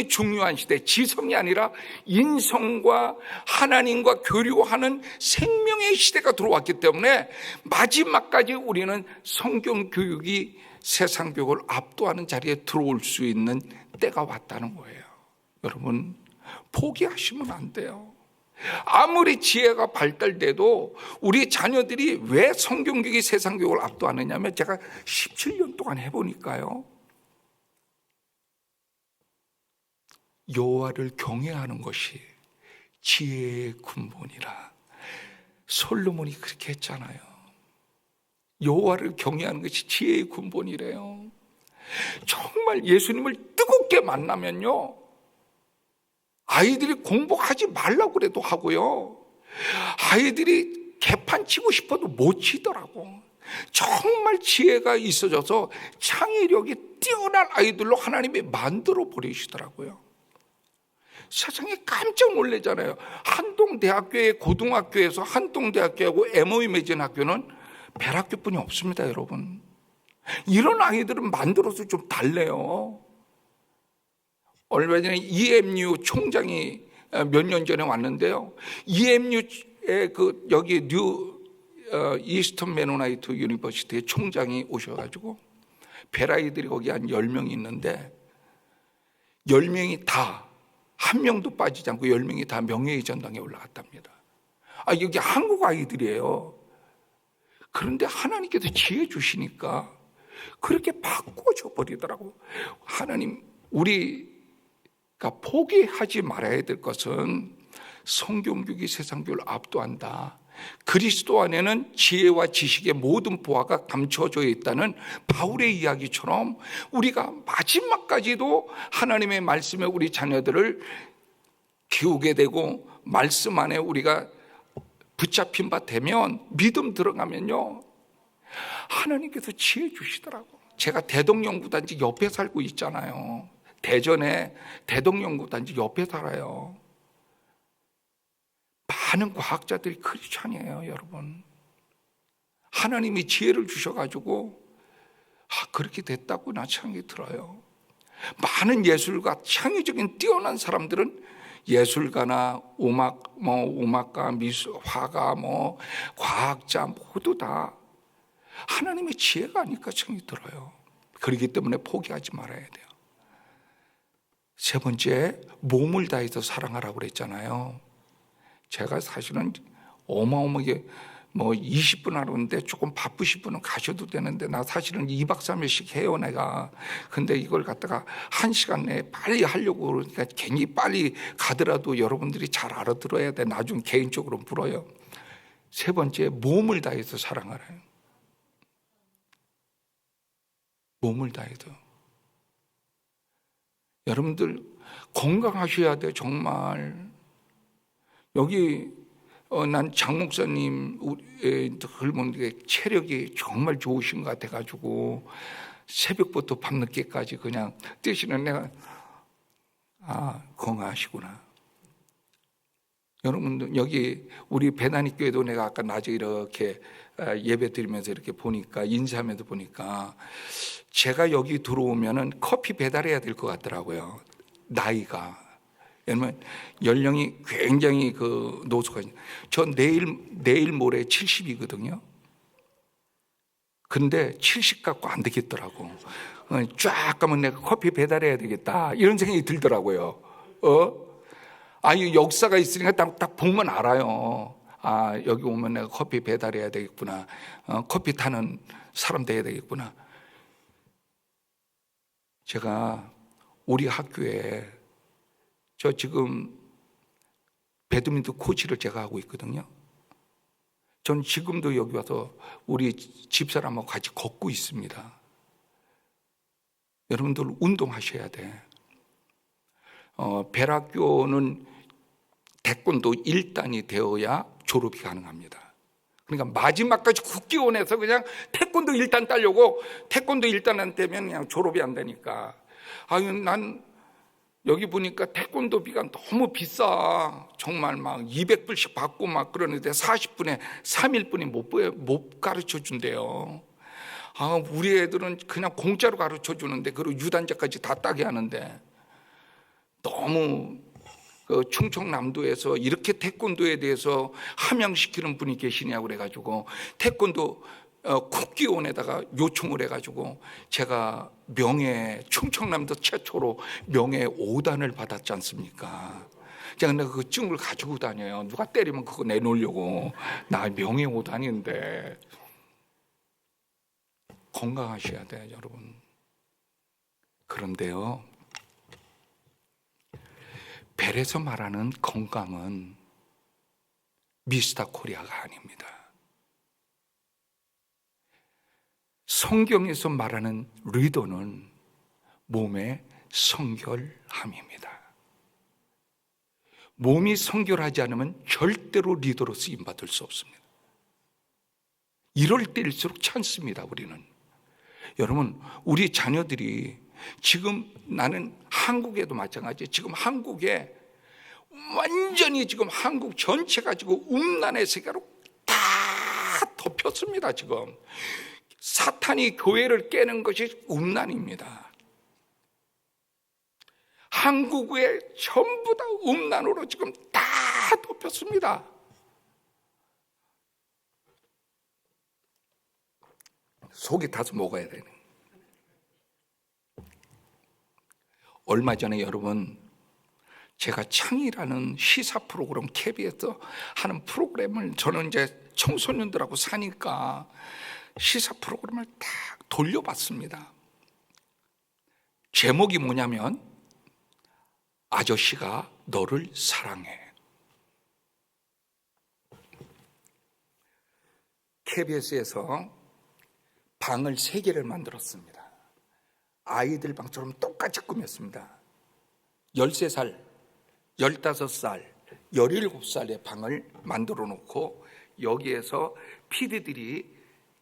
중요한 시대, 지성이 아니라 인성과 하나님과 교류하는 생명의 시대가 들어왔기 때문에 마지막까지 우리는 성경 교육이 세상 교육을 압도하는 자리에 들어올 수 있는 때가 왔다는 거예요. 여러분, 포기하시면 안 돼요. 아무리 지혜가 발달돼도 우리 자녀들이 왜 성경 교육이 세상 교육을 압도하느냐면, 제가 17년 동안 해보니까요, 여호와를 경외하는 것이 지혜의 근본이라. 솔로몬이 그렇게 했잖아요. 여호와를 경외하는 것이 지혜의 근본이래요. 정말 예수님을 뜨겁게 만나면요, 아이들이 공부하지 말라고 그래도 하고요, 아이들이 개판 치고 싶어도 못 치더라고. 정말 지혜가 있어져서 창의력이 뛰어난 아이들로 하나님이 만들어 버리시더라고요. 세상에 깜짝 놀라잖아요. 한동대학교의 고등학교에서 한동대학교하고 MOU 맺은 학교는 벨학교뿐이 없습니다. 여러분, 이런 아이들은 만들어서 좀 달래요. 얼마 전에 EMU 총장이 몇 년 전에 왔는데요. EMU의 여기 이스턴 메노나이트 유니버시티의 총장이 오셔가지고 벨아이들이 거기 한 10명이 있는데 10명이 다 한 명도 빠지지 않고 10명이 다 명예의 전당에 올라갔답니다. 여기 한국 아이들이에요. 그런데 하나님께서 지혜 주시니까 그렇게 바꿔줘 버리더라고. 하나님, 우리가 포기하지 말아야 될 것은 성경교육이 세상 교육을 압도한다. 그리스도 안에는 지혜와 지식의 모든 보화가 감춰져 있다는 바울의 이야기처럼 우리가 마지막까지도 하나님의 말씀에 우리 자녀들을 키우게 되고 말씀 안에 우리가 붙잡힌 바 되면, 믿음 들어가면요, 하나님께서 지혜 주시더라고. 제가 대동연구단지 옆에 살고 있잖아요. 대전에 대동연구단지 옆에 살아요. 많은 과학자들이 크리스찬이에요, 여러분. 하나님이 지혜를 주셔가지고 그렇게 됐다고 생각이 들어요. 많은 예술가, 창의적인 뛰어난 사람들은 예술가나 음악가, 미술, 화가, 과학자 모두 다 하나님의 지혜가 아닐까 생각이 들어요. 그렇기 때문에 포기하지 말아야 돼요. 세 번째, 몸을 다해서 사랑하라고 그랬잖아요. 제가 사실은 어마어마하게 20분 하는데 조금 바쁘신 분은 가셔도 되는데, 나 사실은 2박 3일씩 해요, 내가. 근데 이걸 갖다가 1시간 내에 빨리 하려고 그러니까 괜히 빨리 가더라도 여러분들이 잘 알아들어야 돼. 나중에 개인적으로 물어요. 세 번째, 몸을 다해서 사랑하래요. 몸을 다해서. 여러분들 건강하셔야 돼요, 정말. 여기 난 장 목사님 젊은이의 체력이 정말 좋으신 것 같아가지고 새벽부터 밤늦게까지 그냥 뛰시는, 내가 건강하시구나. 여러분들 여기 우리 배나니 교회도 내가 아까 낮에 이렇게 예배 드리면서 이렇게 보니까, 인사하면서 보니까 제가 여기 들어오면은 커피 배달해야 될 것 같더라고요. 나이가. 왜냐면 연령이 굉장히 노숙하. 저 내일 모레 70이거든요. 근데 70 갖고 안 되겠더라고. 쫙 가면 내가 커피 배달해야 되겠다, 이런 생각이 들더라고요. 이 역사가 있으니까 딱 보면 알아요. 여기 오면 내가 커피 배달해야 되겠구나. 커피 타는 사람 돼야 되겠구나. 제가 우리 학교에 저 지금 배드민턴 코치를 제가 하고 있거든요. 전 지금도 여기 와서 우리 집사람하고 같이 걷고 있습니다. 여러분들 운동하셔야 돼. 벨학교는 태권도 1단이 되어야 졸업이 가능합니다. 그러니까 마지막까지 국기원에서 그냥 태권도 1단 따려고, 태권도 1단 안 되면 그냥 졸업이 안 되니까. 난 여기 보니까 태권도비가 너무 비싸. 정말 막 200불씩 받고 막 그러는데 40분에 3일뿐이 못 가르쳐 준대요. 우리 애들은 그냥 공짜로 가르쳐 주는데, 그리고 유단자까지 다 따게 하는데, 너무 충청남도에서 이렇게 태권도에 대해서 함양시키는 분이 계시냐고 그래가지고 태권도 국기원에다가 요청을 해가지고 제가 충청남도 최초로 명예 5단을 받았지 않습니까? 제가 그 증을 가지고 다녀요. 누가 때리면 그거 내놓으려고. 나 명예 5단인데. 건강하셔야 돼요, 여러분. 그런데요, 벨에서 말하는 건강은 미스터 코리아가 아닙니다. 성경에서 말하는 리더는 몸의 성결함입니다. 몸이 성결하지 않으면 절대로 리더로 쓰임받을 수 없습니다. 이럴 때일수록 찬스입니다, 우리는. 여러분, 우리 자녀들이 지금, 나는 한국에도 마찬가지예요. 지금 한국에 완전히 지금 한국 전체 가지고 음란의 세계로 다 덮였습니다. 지금 사탄이 교회를 깨는 것이 음란입니다. 한국에 전부 다 음란으로 지금 다 덮였습니다. 속이 타서 먹어야 되는. 얼마 전에 여러분, 제가 창이라는 시사 프로그램 KBS에서 하는 프로그램을, 저는 이제 청소년들하고 사니까 시사 프로그램을 다 돌려봤습니다. 제목이 뭐냐면 아저씨가 너를 사랑해. KBS에서 방을 3개를 만들었습니다. 아이들 방처럼 똑같이 꾸몄습니다. 13살, 15살, 17살의 방을 만들어 놓고 여기에서 PD들이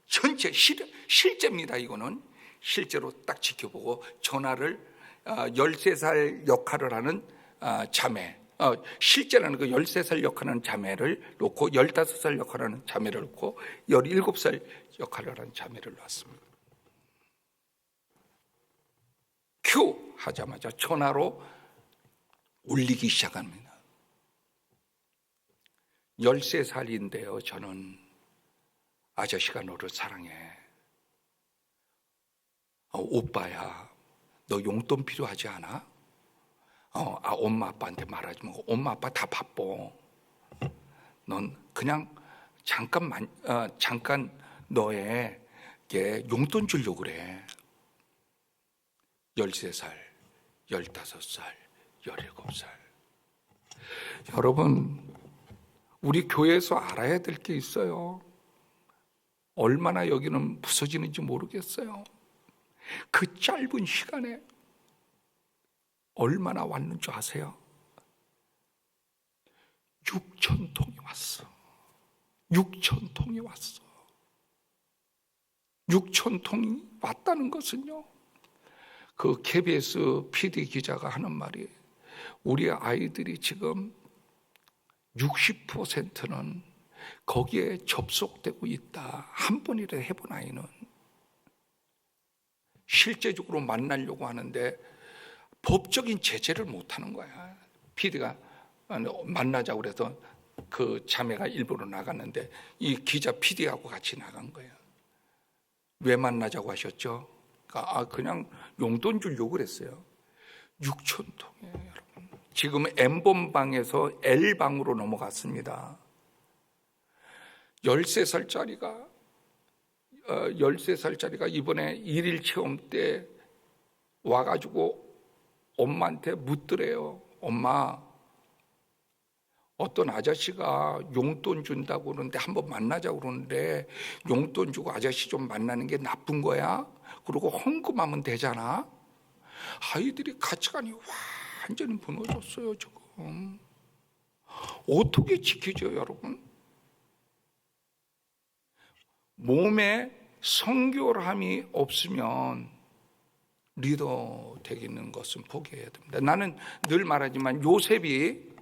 전체 실제입니다. 이거는 실제로 딱 지켜보고 전화를 13살 역할을 하는 자매, 실제라는 그 13살 역할하는 자매를 놓고 15살 역할하는 자매를 놓고 17살 역할을 하는 자매를 놨습니다. 큐 하자마자 전화로 울리기 시작합니다. 13살인데요. 저는 아저씨가 너를 사랑해. 오빠야, 너 용돈 필요하지 않아? 엄마 아빠한테 말하지 말고 엄마 아빠 다 바빠. 넌 그냥 잠깐 너에게 용돈 주려고 그래. 13살, 15살, 17살. 여러분, 우리 교회에서 알아야 될 게 있어요. 얼마나 여기는 부서지는지 모르겠어요. 그 짧은 시간에 얼마나 왔는 줄 아세요? 6,000통이 왔어. 6,000통이 왔어. 6,000통이 왔다는 것은요, 그 KBS PD 기자가 하는 말이, 우리 아이들이 지금 60%는 거기에 접속되고 있다. 한 번이라도 해본 아이는. 실제적으로 만나려고 하는데 법적인 제재를 못하는 거야. PD가 만나자고 그래서 그 자매가 일부러 나갔는데 이 기자 PD하고 같이 나간 거예요. 왜 만나자고 하셨죠? 그냥 용돈 주려고 그랬어요. 6,000통이에요, 여러분. 지금 M본방에서 L방으로 넘어갔습니다. 13살짜리가 이번에 1일 체험 때 와가지고 엄마한테 묻더래요. 엄마, 어떤 아저씨가 용돈 준다고 그러는데 한번 만나자고 그러는데 용돈 주고 아저씨 좀 만나는 게 나쁜 거야? 그리고 헌금하면 되잖아. 아이들이 가치관이 완전히 무너졌어요. 지금 어떻게 지키죠, 여러분? 몸에 성결함이 없으면 리더 되겠는 것은 포기해야 됩니다. 나는 늘 말하지만 요셉이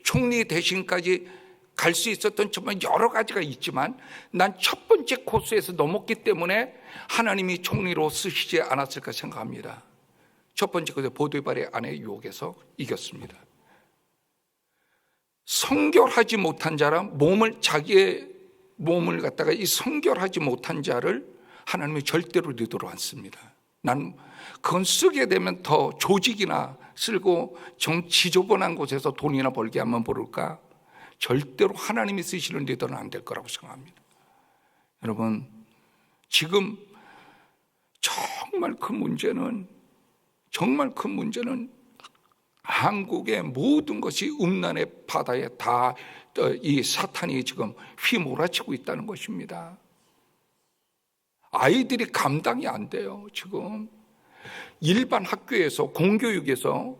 총리 대신까지 갈 수 있었던 정말 여러 가지가 있지만 난 첫 번째 코스에서 넘었기 때문에 하나님이 총리로 쓰시지 않았을까 생각합니다. 첫 번째 코스, 보디발의 아내의 유혹에서 이겼습니다. 성결하지 못한 자라, 자기의 몸을 갖다가 이 성결하지 못한 자를 하나님이 절대로 리더로 안 씁니다. 난 그건 쓰게 되면 더 조직이나 쓸고 지저분한 곳에서 돈이나 벌게 하면 모를까? 절대로 하나님이 쓰시는 리더는 안 될 거라고 생각합니다. 여러분, 지금 정말 큰 문제는 한국의 모든 것이 음란의 바다에 다 이 사탄이 지금 휘몰아치고 있다는 것입니다. 아이들이 감당이 안 돼요. 지금 일반 학교에서, 공교육에서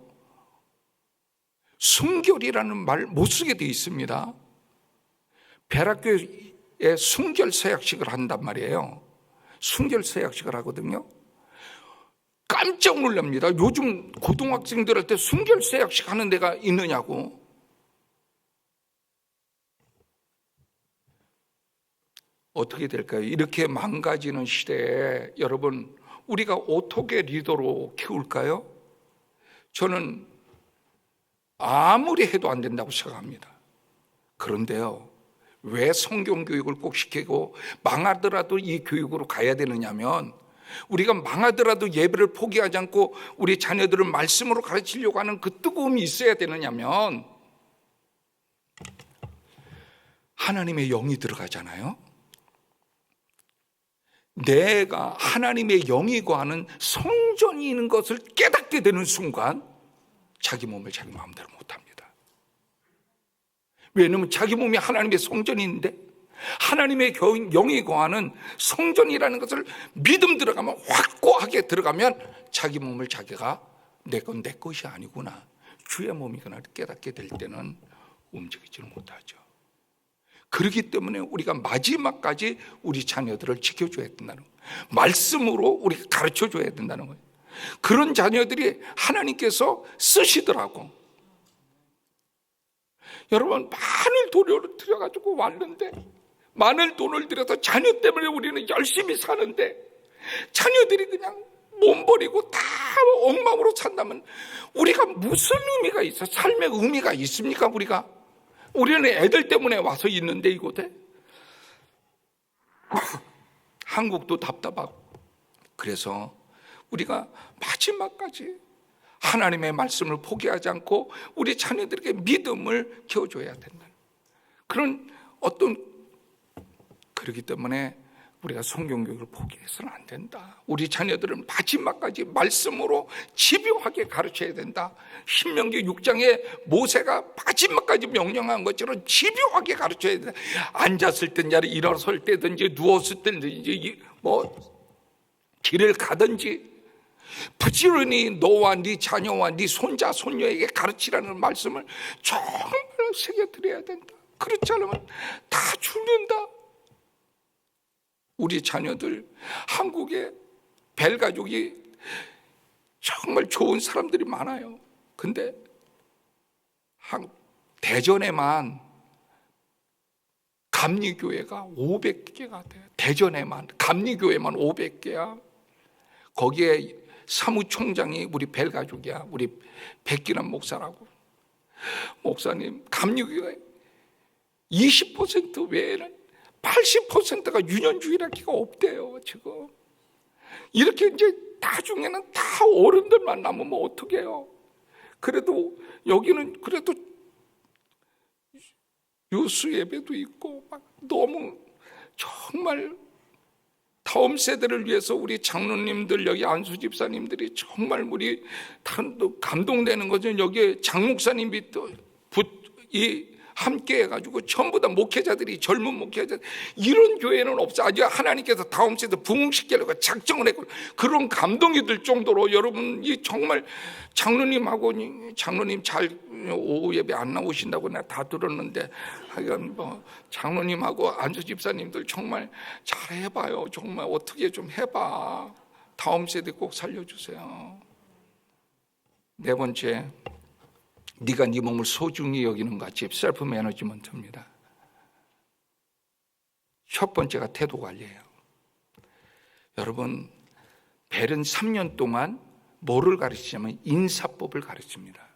순결이라는 말 못 쓰게 돼 있습니다. 배락교에 순결서약식을 한단 말이에요. 순결서약식을 하거든요. 깜짝 놀랍니다. 요즘 고등학생들한테 순결서약식 하는 데가 있느냐고. 어떻게 될까요? 이렇게 망가지는 시대에 여러분, 우리가 어떻게 리더로 키울까요? 저는 아무리 해도 안 된다고 생각합니다. 그런데요, 왜 성경 교육을 꼭 시키고 망하더라도 이 교육으로 가야 되느냐면, 우리가 망하더라도 예배를 포기하지 않고 우리 자녀들을 말씀으로 가르치려고 하는 그 뜨거움이 있어야 되느냐면, 하나님의 영이 들어가잖아요. 내가 하나님의 영이 거하는 성전이 있는 것을 깨닫게 되는 순간 자기 몸을 자기 마음대로 못합니다. 왜냐하면 자기 몸이 하나님의 성전이 있는데, 하나님의 영이 거하는 성전이라는 것을 믿음 들어가면, 확고하게 들어가면 자기 몸을 자기가 내 건 내 것이 아니구나, 주의 몸이구나 깨닫게 될 때는 움직이지를 못하죠. 그렇기 때문에 우리가 마지막까지 우리 자녀들을 지켜줘야 된다는 거예요. 말씀으로 우리가 가르쳐줘야 된다는 거예요. 그런 자녀들이 하나님께서 쓰시더라고. 여러분, 많은 돈을 들여가지고 왔는데, 많은 돈을 들여서 자녀 때문에 우리는 열심히 사는데, 자녀들이 그냥 몸 버리고 다 엉망으로 산다면 우리가 무슨 의미가 있어? 삶의 의미가 있습니까? 우리는 애들 때문에 와서 있는데 이곳에 한국도 답답하고. 그래서 우리가 마지막까지 하나님의 말씀을 포기하지 않고 우리 자녀들에게 믿음을 키워줘야 된다. 그렇기 때문에 우리가 성경교육을 포기해서는 안 된다. 우리 자녀들은 마지막까지 말씀으로 집요하게 가르쳐야 된다. 신명기 6장에 모세가 마지막까지 명령한 것처럼 집요하게 가르쳐야 된다. 앉았을 때든지 일어설 때든지 누웠을 때든지 길을 가든지 부지런히 너와 네 자녀와 네 손자 손녀에게 가르치라는 말씀을 정말 새겨드려야 된다. 그렇지 않으면 다 죽는다. 우리 자녀들, 한국에 벨 가족이 정말 좋은 사람들이 많아요. 근데 대전에만 감리교회가 500개가 돼요. 대전에만 감리교회만 500개야. 거기에 사무총장이 우리 벨 가족이야. 우리 백기남 목사라고. 목사님, 감리교회 20% 외에는 80%가 유년주일학교가 없대요. 지금 이렇게 이제 나중에는 다 어른들만 남으면 어떡해요? 그래도 여기는 그래도 유수 예배도 있고 막 너무 정말 다음 세대를 위해서 우리 장로님들, 여기 안수 집사님들이 정말 우리 감동되는 것은 여기에 장목사님이 또 함께 해가지고 전부 다 목회자들이, 젊은 목회자들, 이런 교회는 없어. 아주 하나님께서 다음 세대 부흥시키려고 작정을 했고, 그런 감동이 들 정도로 여러분이 정말 장로님 잘 오후 예배 안 나오신다고 내가 다 들었는데, 하여간 장로님하고 안수 집사님들 정말 잘 해봐요. 정말 어떻게 좀 해봐. 다음 세대 꼭 살려주세요. 네 번째, 네가 네 몸을 소중히 여기는 같이 셀프 매니지먼트입니다. 첫 번째가 태도 관리예요. 여러분, 벨은 3년 동안 뭐를 가르치냐면 인사법을 가르칩니다.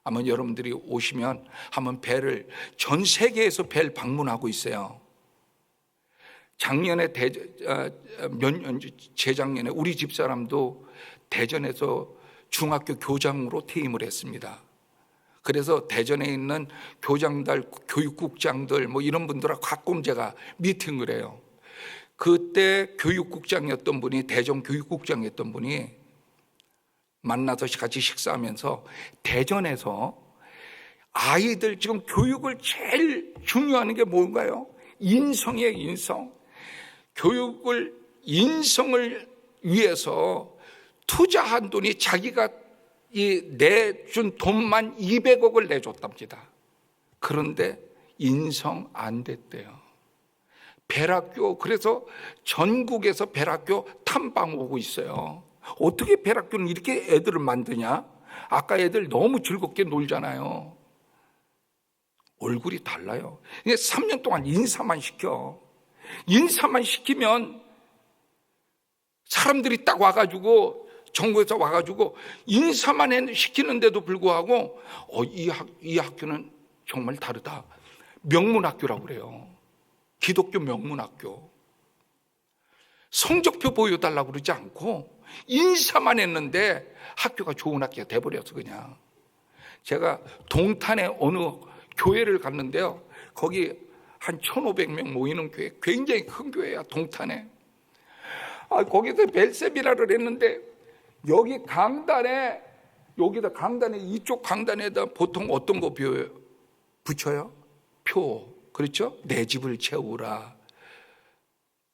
아마 여러분들이 오시면 한번 벨을, 전 세계에서 벨 방문하고 있어요. 재작년에 우리 집사람도 대전에서 중학교 교장으로 퇴임을 했습니다. 그래서 대전에 있는 교장들, 교육국장들 이런 분들하고 가끔 제가 미팅을 해요. 그때 교육국장이었던 분이, 대전 교육국장이었던 분이 만나서 같이 식사하면서 대전에서 아이들 지금 교육을 제일 중요한 게 뭔가요? 인성이에요, 인성. 교육을, 인성을 위해서 투자한 돈이 자기가 내준 돈만 200억을 내줬답니다. 그런데 인성 안 됐대요. 벨학교, 그래서 전국에서 벨학교 탐방 오고 있어요. 어떻게 벨학교는 이렇게 애들을 만드냐? 아까 애들 너무 즐겁게 놀잖아요. 얼굴이 달라요. 3년 동안 인사만 시켜. 인사만 시키면 사람들이 딱 와가지고 정부에서 와가지고 인사만 시키는데도 불구하고 이 학교는 정말 다르다. 명문학교라고 그래요. 기독교 명문학교. 성적표 보여달라고 그러지 않고 인사만 했는데 학교가 좋은 학교가 돼버렸어 그냥. 제가 동탄에 어느 교회를 갔는데요. 거기 한 1,500명 모이는 교회, 굉장히 큰 교회야 동탄에. 거기서 벨세미나를 했는데 여기 강단에 이쪽 강단에다 보통 어떤 거 붙여요? 표. 그렇죠? 내 집을 채우라.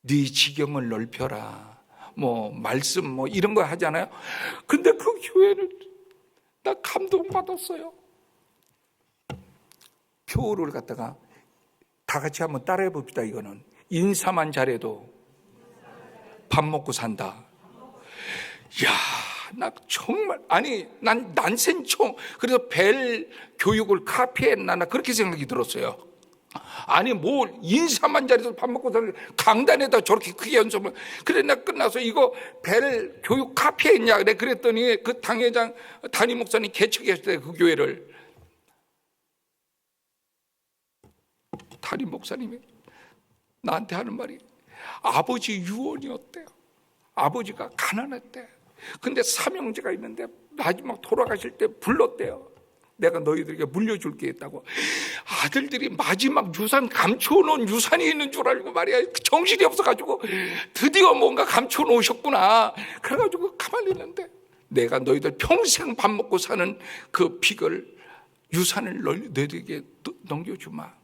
네 지경을 넓혀라. 말씀 이런 거 하잖아요. 근데 그 교회를 나 감동받았어요. 표를 갖다가 다 같이 한번 따라해 봅시다. 이거는 인사만 잘해도 밥 먹고 산다. 야, 나 정말 난 난센총. 그래서 벨 교육을 카피했나 나 그렇게 생각이 들었어요. 인사만 잘해서 밥 먹고 사는 강단에다 저렇게 크게 연습을. 그래 나 끝나서 이거 벨 교육 카피했냐 그래. 그랬더니 그 당회장 담임 목사님 개척했어요. 그 교회를. 담임 목사님이 나한테 하는 말이 아버지 유언이었대요. 아버지가 가난했대. 근데 삼형제가 있는데 마지막 돌아가실 때 불렀대요. 내가 너희들에게 물려줄 게 있다고. 아들들이 마지막 유산 감춰놓은 유산이 있는 줄 알고 말이야. 정신이 없어가지고 드디어 뭔가 감춰놓으셨구나. 그래가지고 가만히 있는데 내가 너희들 평생 밥 먹고 사는 그 비결 유산을 너희들에게 넘겨주마.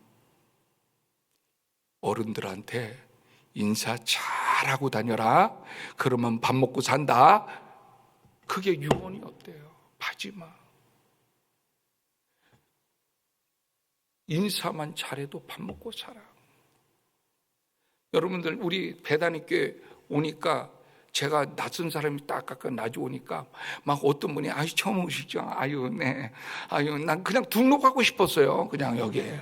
어른들한테 인사 잘하고 다녀라. 그러면 밥 먹고 산다. 그게 유언이 어때요? 마지막. 인사만 잘해도 밥 먹고 살아. 여러분들 우리 배단위교회 오니까 제가 낯선 사람이 딱 아까 낮에 오니까 막 어떤 분이 처음 오시죠? 네. 난 그냥 등록하고 싶었어요. 그냥 여기에.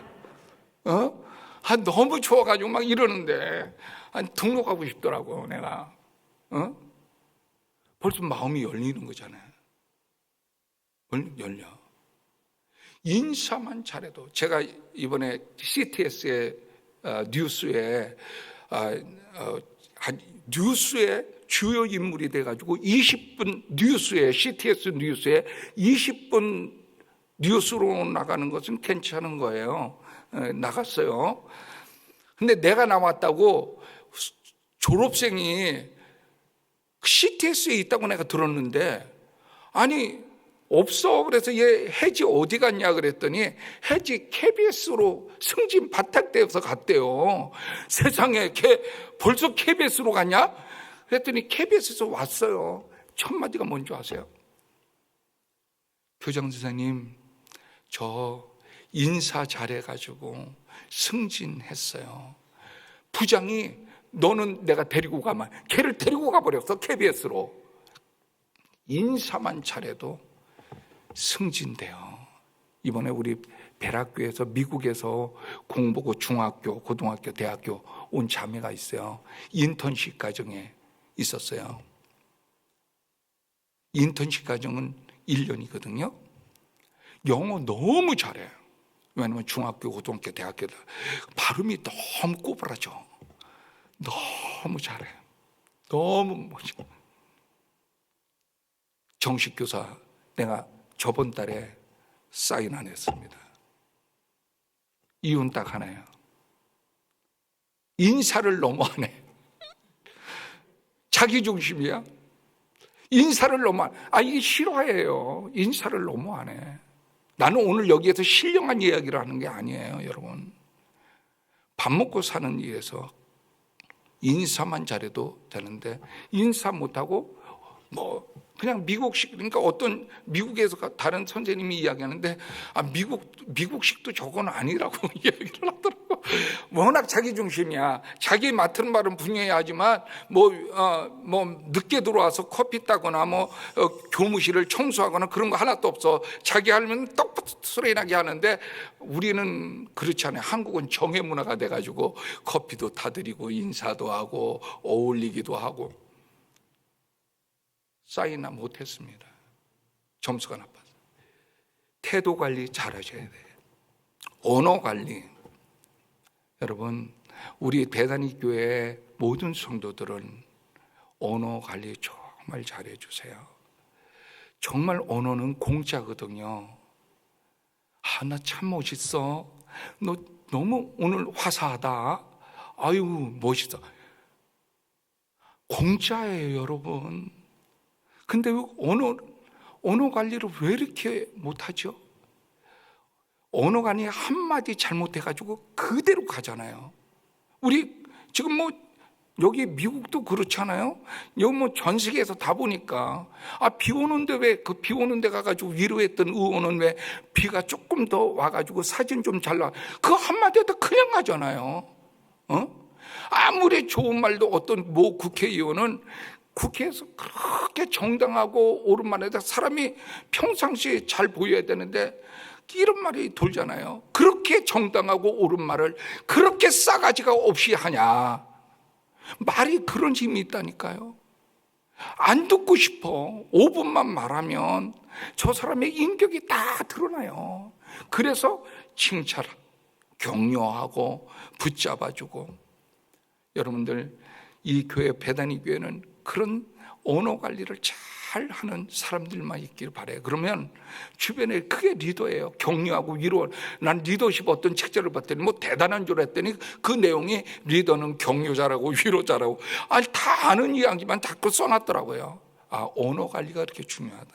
너무 좋아가지고 막 이러는데 등록하고 싶더라고 내가. 벌써 마음이 열리는 거잖아요. 열려. 인사만 잘해도. 제가 이번에 CTS의 뉴스에 주요 인물이 돼가지고 20분 뉴스에 CTS 뉴스에 20분 뉴스로 나가는 것은 괜찮은 거예요. 나갔어요. 근데 내가 나왔다고 졸업생이 CTS에 있다고 내가 들었는데 없어. 그래서 얘 혜지 어디 갔냐 그랬더니 혜지 KBS로 승진 바탁되어서 갔대요. 세상에 벌써 KBS로 갔냐? 그랬더니 KBS에서 왔어요. 첫 마디가 뭔지 아세요? 교장 선생님, 저 인사 잘해가지고 승진했어요. 부장이 너는 내가 데리고 가면 걔를 데리고 가버렸어. KBS로. 인사만 잘해도 승진돼요. 이번에 우리 벨학교에서 미국에서 공부고 중학교, 고등학교, 대학교 온 자매가 있어요. 인턴십 과정에 있었어요. 인턴십 과정은 1년이거든요. 영어 너무 잘해요. 왜냐하면 중학교, 고등학교, 대학교다. 발음이 너무 꼬부라져. 너무 잘해. 너무 멋져. 정식 교사 내가 저번 달에 사인 안 했습니다. 이유는 딱 하나예요. 인사를 너무 안 해. 자기중심이야. 인사를 너무 안 해. 이게 실화예요. 인사를 너무 안 해. 나는 오늘 여기에서 신령한 이야기를 하는 게 아니에요, 여러분. 밥 먹고 사는 일에서 인사만 잘해도 되는데 인사 못하고 그냥 미국식, 그러니까 어떤 미국에서 다른 선생님이 이야기하는데 미국식도 저건 아니라고 이야기를 하더라고. 워낙 자기 중심이야. 자기 맡은 말은 분명히 하지만 늦게 들어와서 커피 따거나 교무실을 청소하거나 그런 거 하나도 없어. 자기 하면 떡부터 소리 나게 하는데 우리는 그렇지 않아요. 한국은 정의 문화가 돼가지고 커피도 타드리고 인사도 하고 어울리기도 하고. 사인나 못했습니다. 점수가 나빴어요. 태도 관리 잘하셔야 돼요. 언어 관리. 여러분, 우리 배단위 교회 모든 성도들은 언어 관리 정말 잘해 주세요. 정말 언어는 공짜거든요. 나 참 멋있어. 너 너무 오늘 화사하다. 아유, 멋있어. 공짜예요, 여러분. 근데 언어 관리를 왜 이렇게 못하죠? 언어 관리 한마디 잘못해가지고 그대로 가잖아요. 우리 지금 여기 미국도 그렇잖아요. 여기 전 세계에서 다 보니까 비 오는데 왜 그 비 오는 데 가가지고 위로했던 의원은 왜 비가 조금 더 와가지고 사진 좀 잘 나와. 그 한마디에도 그냥 가잖아요. 아무리 좋은 말도 어떤 국회의원은 국회에서 그렇게 정당하고 옳은 말에다 사람이 평상시에 잘 보여야 되는데 이런 말이 돌잖아요. 그렇게 정당하고 옳은 말을 그렇게 싸가지가 없이 하냐. 말이 그런 힘이 있다니까요. 안 듣고 싶어. 5분만 말하면 저 사람의 인격이 다 드러나요. 그래서 칭찬하고 격려하고 붙잡아주고. 여러분들, 이 교회 배단위 교회는 그런 언어 관리를 잘 하는 사람들만 있기를 바라요. 그러면 주변에 그게 리더예요. 격려하고 위로. 난 리더십 어떤 책자를 봤더니 대단한 줄 알았더니 그 내용이 리더는 격려자라고 위로자라고 다 아는 이야기만 자꾸 써놨더라고요. 언어 관리가 그렇게 중요하다.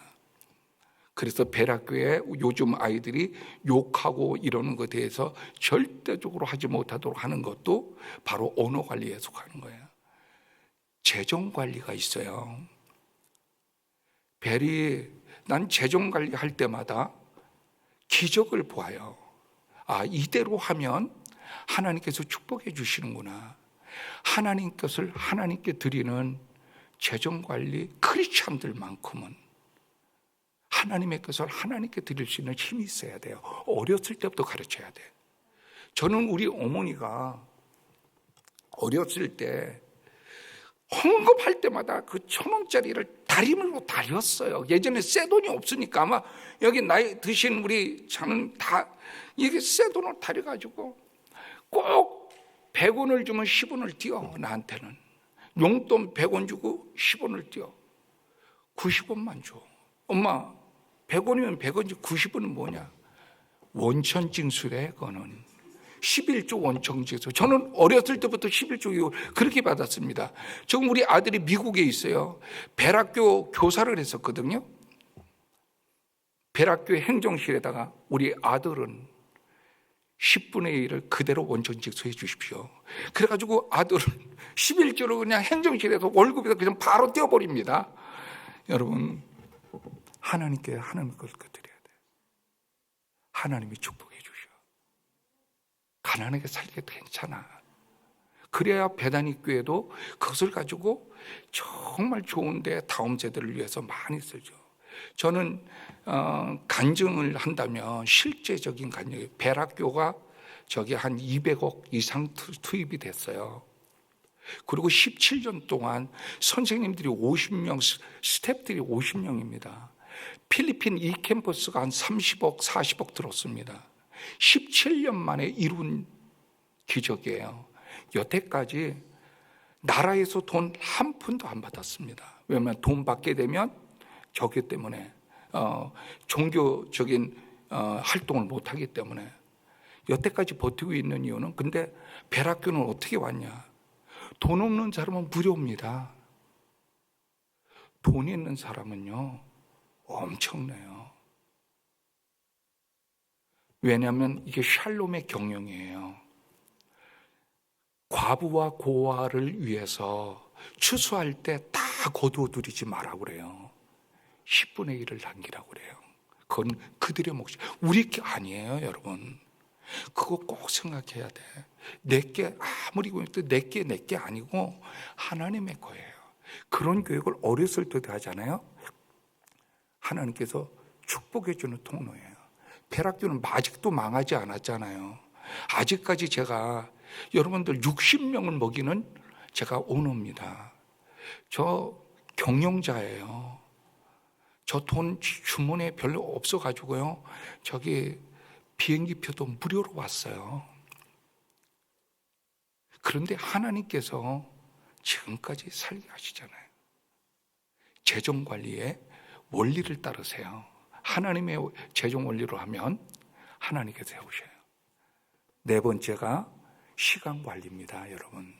그래서 배락교회 요즘 아이들이 욕하고 이러는 것에 대해서 절대적으로 하지 못하도록 하는 것도 바로 언어 관리에 속하는 거예요. 재정 관리가 있어요. 난 재정 관리할 때마다 기적을 보아요. 이대로 하면 하나님께서 축복해 주시는구나. 하나님 것을 하나님께 드리는 재정 관리 크리스찬들만큼은 하나님의 것을 하나님께 드릴 수 있는 힘이 있어야 돼요. 어렸을 때부터 가르쳐야 돼요. 저는 우리 어머니가 어렸을 때 헌금할 때마다 그 1,000원짜리를 다리물로 다렸어요. 예전에 새 돈이 없으니까 아마 여기 나이 드신 우리 저는 다 이게 새 돈을 다려가지고 꼭 100원을 주면 10원을 띄어. 나한테는 용돈 100원 주고 10원을 띄어. 90원만 줘. 엄마 100원이면 100원이지 90원은 뭐냐. 원천징수래. 그거는 11조 원천징수. 저는 어렸을 때부터 11조 그렇게 받았습니다. 지금 우리 아들이 미국에 있어요. 배락교 교사를 했었거든요. 배락교 행정실에다가 우리 아들은 10분의 1을 그대로 원천징수해 주십시오. 그래가지고 아들은 11조로 그냥 행정실에서 월급에서 그냥 바로 떼어버립니다. 여러분, 하나님께 하나님 것을 드려야 돼요. 하나님이 축복해 주셔. 가난하게 살기도 괜찮아. 그래야 배단위 교회도 그것을 가지고 정말 좋은데 다음 세대를 위해서 많이 쓰죠. 저는 간증을 한다면 실제적인 간증이 배락교가 저기 한 200억 이상 투입이 됐어요. 그리고 17년 동안 선생님들이 50명, 스태프들이 50명입니다. 필리핀 이 캠퍼스가 한 30억, 40억 들었습니다. 17년 만에 이룬 기적이에요. 여태까지 나라에서 돈 한 푼도 안 받았습니다. 왜냐하면 돈 받게 되면 저기 때문에 종교적인 활동을 못하기 때문에 여태까지 버티고 있는 이유는, 근데 배락교는 어떻게 왔냐. 돈 없는 사람은 무료입니다. 돈 있는 사람은요 엄청나요. 왜냐하면 이게 샬롬의 경영이에요. 과부와 고아를 위해서 추수할 때 다 거두어들이지 말라고 그래요. 10분의 1을 남기라고 그래요. 그건 그들의 몫이 우리 게 아니에요, 여러분. 그거 꼭 생각해야 돼. 내게 아무리 그래도 내게 아니고 하나님의 거예요. 그런 교육을 어렸을 때도 하잖아요. 하나님께서 축복해 주는 통로예요. 배락교는 아직도 망하지 않았잖아요. 아직까지 제가 여러분들 60명을 먹이는 제가 오너입니다. 저 경영자예요. 저 돈 주머니에 별로 없어가지고요. 저기 비행기표도 무료로 왔어요. 그런데 하나님께서 지금까지 살게 하시잖아요. 재정관리의 원리를 따르세요. 하나님의 재정 원리로 하면 하나님께서 해오셔요. 네 번째가 시간 관리입니다, 여러분.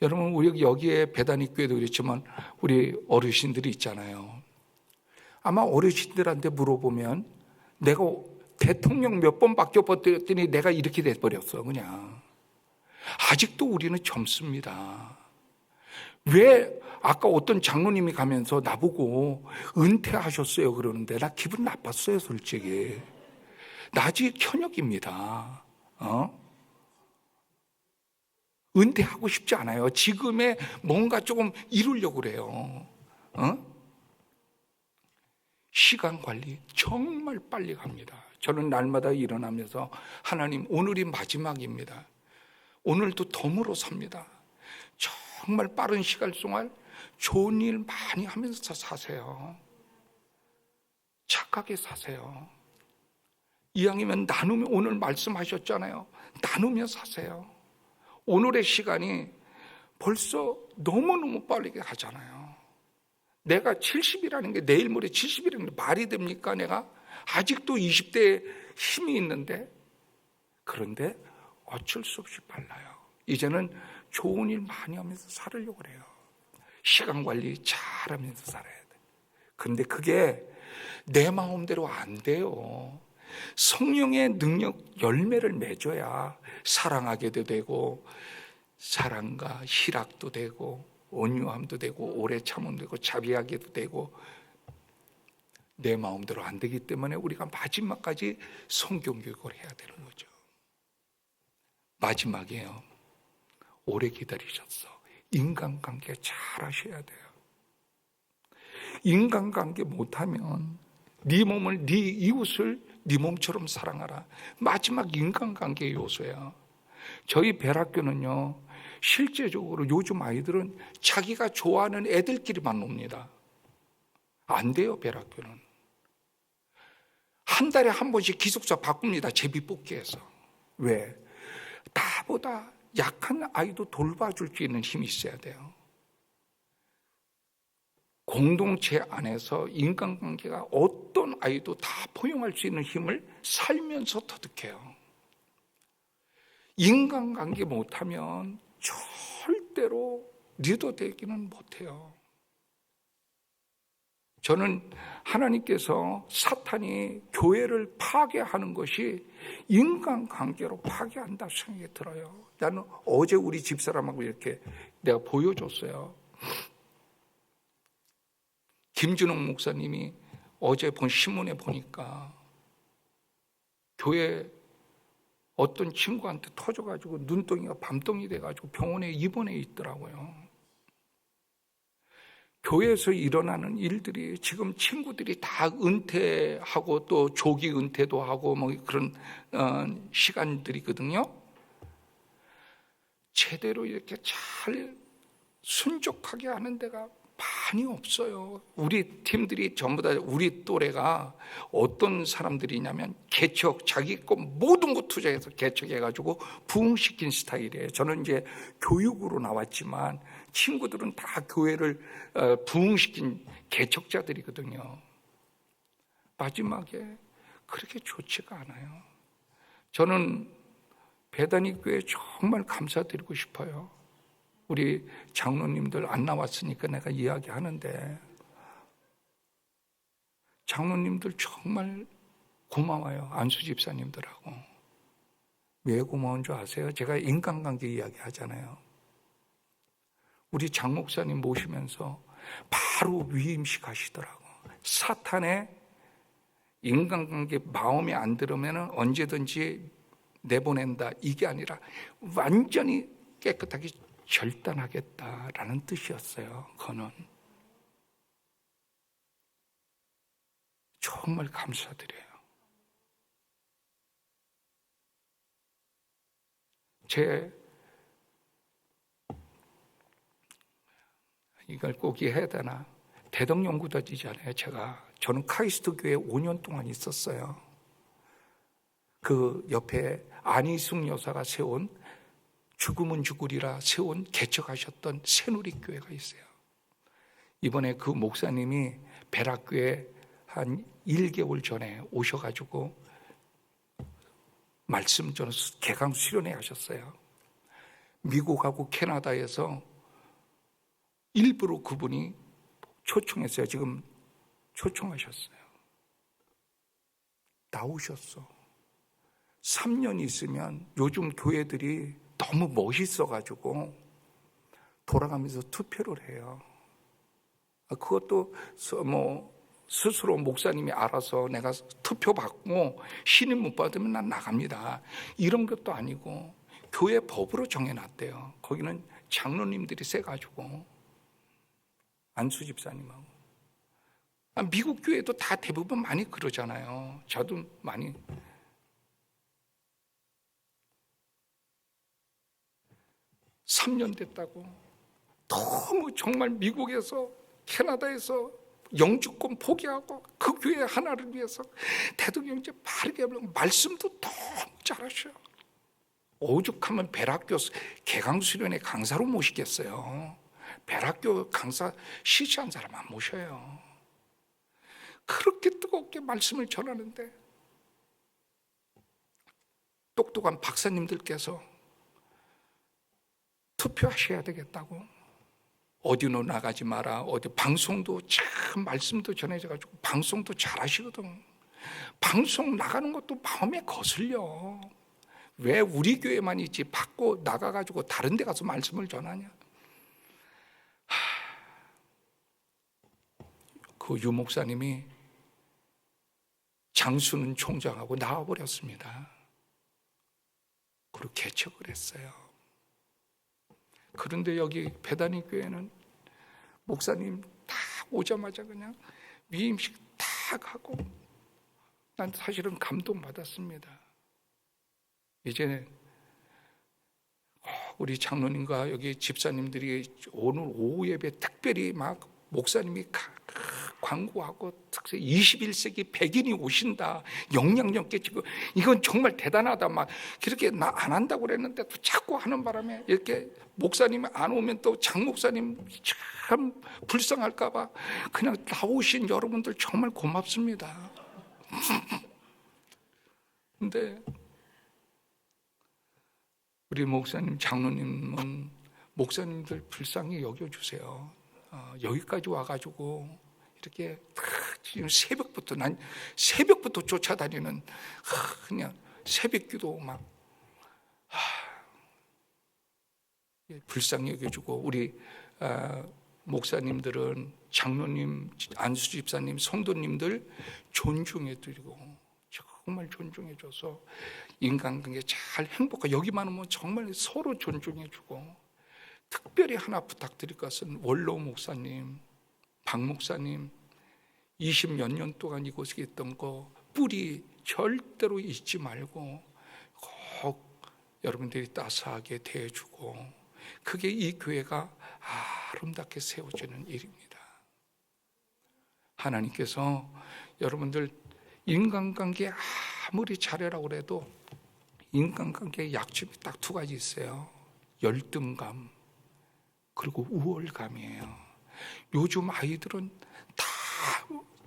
여러분, 우리 여기에 배단위 교회도 그렇지만 우리 어르신들이 있잖아요. 아마 어르신들한테 물어보면 내가 대통령 몇 번 바뀌어버렸더니 내가 이렇게 돼버렸어, 그냥. 아직도 우리는 젊습니다. 왜 아까 어떤 장로님이 가면서 나보고 은퇴하셨어요 그러는데 나 기분 나빴어요, 솔직히. 나 아직 현역입니다. 은퇴하고 싶지 않아요. 지금의 뭔가 조금 이루려고 그래요. 시간 관리 정말 빨리 갑니다. 저는 날마다 일어나면서 하나님, 오늘이 마지막입니다. 오늘도 덤으로 삽니다. 정말 빠른 시간 동안 좋은 일 많이 하면서 사세요. 착하게 사세요. 이왕이면 나누면, 오늘 말씀하셨잖아요. 나누며 사세요. 오늘의 시간이 벌써 너무너무 빠르게 가잖아요. 내가 70이라는 게 내일 모레 70이라는 게 말이 됩니까? 내가 아직도 20대에 힘이 있는데. 그런데 어쩔 수 없이 빨라요. 이제는 좋은 일 많이 하면서 살으려고 그래요. 시간 관리 잘하면서 살아야 돼. 그런데 그게 내 마음대로 안 돼요. 성령의 능력 열매를 맺어야 사랑하게도 되고, 사랑과 희락도 되고, 온유함도 되고, 오래 참음도 되고, 자비하게도 되고. 내 마음대로 안 되기 때문에 우리가 마지막까지 성경 교육을 해야 되는 거죠. 마지막이에요. 오래 기다리셨어. 인간관계 잘 하셔야 돼요. 인간관계 못하면 네 몸을, 네 이웃을 네 몸처럼 사랑하라. 마지막 인간관계의 요소야. 저희 배락교는요, 실제적으로 요즘 아이들은 자기가 좋아하는 애들끼리만 놉니다. 안 돼요, 배락교는. 한 달에 한 번씩 기숙사 바꿉니다. 제비 뽑기해서. 왜? 나보다 약한 아이도 돌봐줄 수 있는 힘이 있어야 돼요. 공동체 안에서 인간관계가 어떤 아이도 다 포용할 수 있는 힘을 살면서 터득해요. 인간관계 못하면 절대로 리더 되기는 못해요. 저는 하나님께서 사탄이 교회를 파괴하는 것이 인간관계로 파괴한다 생각이 들어요. 나는 어제 우리 집사람하고 이렇게 내가 보여줬어요. 김준홍 목사님이 어제 본 신문에 보니까 교회 어떤 친구한테 터져가지고 눈덩이가 밤덩이 돼가지고 병원에 입원해 있더라고요. 교회에서 일어나는 일들이 지금 친구들이 다 은퇴하고 또 조기 은퇴도 하고 뭐 그런 시간들이거든요. 제대로 이렇게 잘 순종하게 하는 데가 많이 없어요. 우리 팀들이 전부 다 우리 또래가 어떤 사람들이냐면 개척, 자기 것 모든 거 투자해서 개척해가지고 부흥시킨 스타일이에요. 저는 이제 교육으로 나왔지만 친구들은 다 교회를 부흥시킨 개척자들이거든요. 마지막에 그렇게 좋지가 않아요. 저는 배단위 교회 정말 감사드리고 싶어요. 우리 장로님들 안 나왔으니까 내가 이야기하는데, 장로님들 정말 고마워요. 안수 집사님들하고. 왜 고마운 줄 아세요? 제가 인간관계 이야기 하잖아요. 우리 장 목사님 모시면서 바로 위임식 하시더라고. 사탄의 인간관계 마음에 안 들으면 언제든지 내보낸다, 이게 아니라 완전히 깨끗하게 절단하겠다라는 뜻이었어요. 그거는 정말 감사드려요. 이걸 꼭 해야 되나? 대덕연구단이잖아요. 저는 카이스트 교회에 5년 동안 있었어요. 그 옆에 안희숙 여사가 세운 죽으면 죽으리라 세운 개척하셨던 새누리교회가 있어요. 이번에 그 목사님이 배락교회 한 1개월 전에 오셔가지고 말씀 저는 개강 수련회 하셨어요. 미국하고 캐나다에서 일부러 그분이 초청했어요. 지금 초청하셨어요. 나오셨어. 3년 있으면 요즘 교회들이 너무 멋있어가지고 돌아가면서 투표를 해요. 그것도 스스로 목사님이 알아서 내가 투표 받고 신임 못 받으면 난 나갑니다, 이런 것도 아니고 교회 법으로 정해놨대요. 거기는 장로님들이 세가지고 안수 집사님하고. 미국 교회도 다 대부분 많이 그러잖아요. 저도 많이. 삼 년 됐다고. 너무 정말 미국에서 캐나다에서 영주권 포기하고 그 교회 하나를 위해서 대통령제 바르게 하려고 말씀도 너무 잘하셔요. 오죽하면 배락교 개강수련회 강사로 모시겠어요. 배락교 강사 시시한 사람 안 모셔요. 그렇게 뜨겁게 말씀을 전하는데 똑똑한 박사님들께서 투표하셔야 되겠다고, 어디로 나가지 마라, 어디 방송도 참 말씀도 전해져가지고 방송도 잘하시거든. 방송 나가는 것도 마음에 거슬려. 왜 우리 교회만 있지 밖으로 나가가지고 다른 데 가서 말씀을 전하냐. 그 유 목사님이 장수는 총장하고 나와버렸습니다. 그리고 개척을 했어요. 그런데 여기 베다니 교회는 목사님 다 오자마자 그냥 위임식 다 가고, 난 사실은 감동받았습니다. 이제 우리 장로님과 여기 집사님들이 오늘 오후 예배 특별히 막 목사님이 광고하고 특히 21세기 백인이 오신다, 영향력 끼치고, 이건 정말 대단하다, 막 그렇게 나 안 한다고 그랬는데 또 자꾸 하는 바람에 이렇게 목사님이 안 오면 또 장 목사님 참 불쌍할까 봐 그냥 나오신 여러분들 정말 고맙습니다. 근데 우리 목사님, 장로님은 목사님들 불쌍히 여겨주세요. 여기까지 와가지고 이렇게 지금 난 새벽부터 쫓아다니는, 그냥 새벽기도 막 불쌍히 여겨주고, 우리 목사님들은 장로님, 안수 집사님, 성도님들 존중해드리고 정말 존중해줘서 인간관계 잘 행복하고, 여기만 오면 정말 서로 존중해주고. 특별히 하나 부탁드릴 것은 원로 목사님, 박 목사님 20몇 년 동안 이곳에 있던 거 뿌리 절대로 잊지 말고 꼭 여러분들이 따스하게 대해주고, 그게 이 교회가 아름답게 세워지는 일입니다. 하나님께서 여러분들 인간관계 아무리 잘해라고 해도 인간관계의 약점이 딱 두 가지 있어요. 열등감 그리고 우월감이에요. 요즘 아이들은 다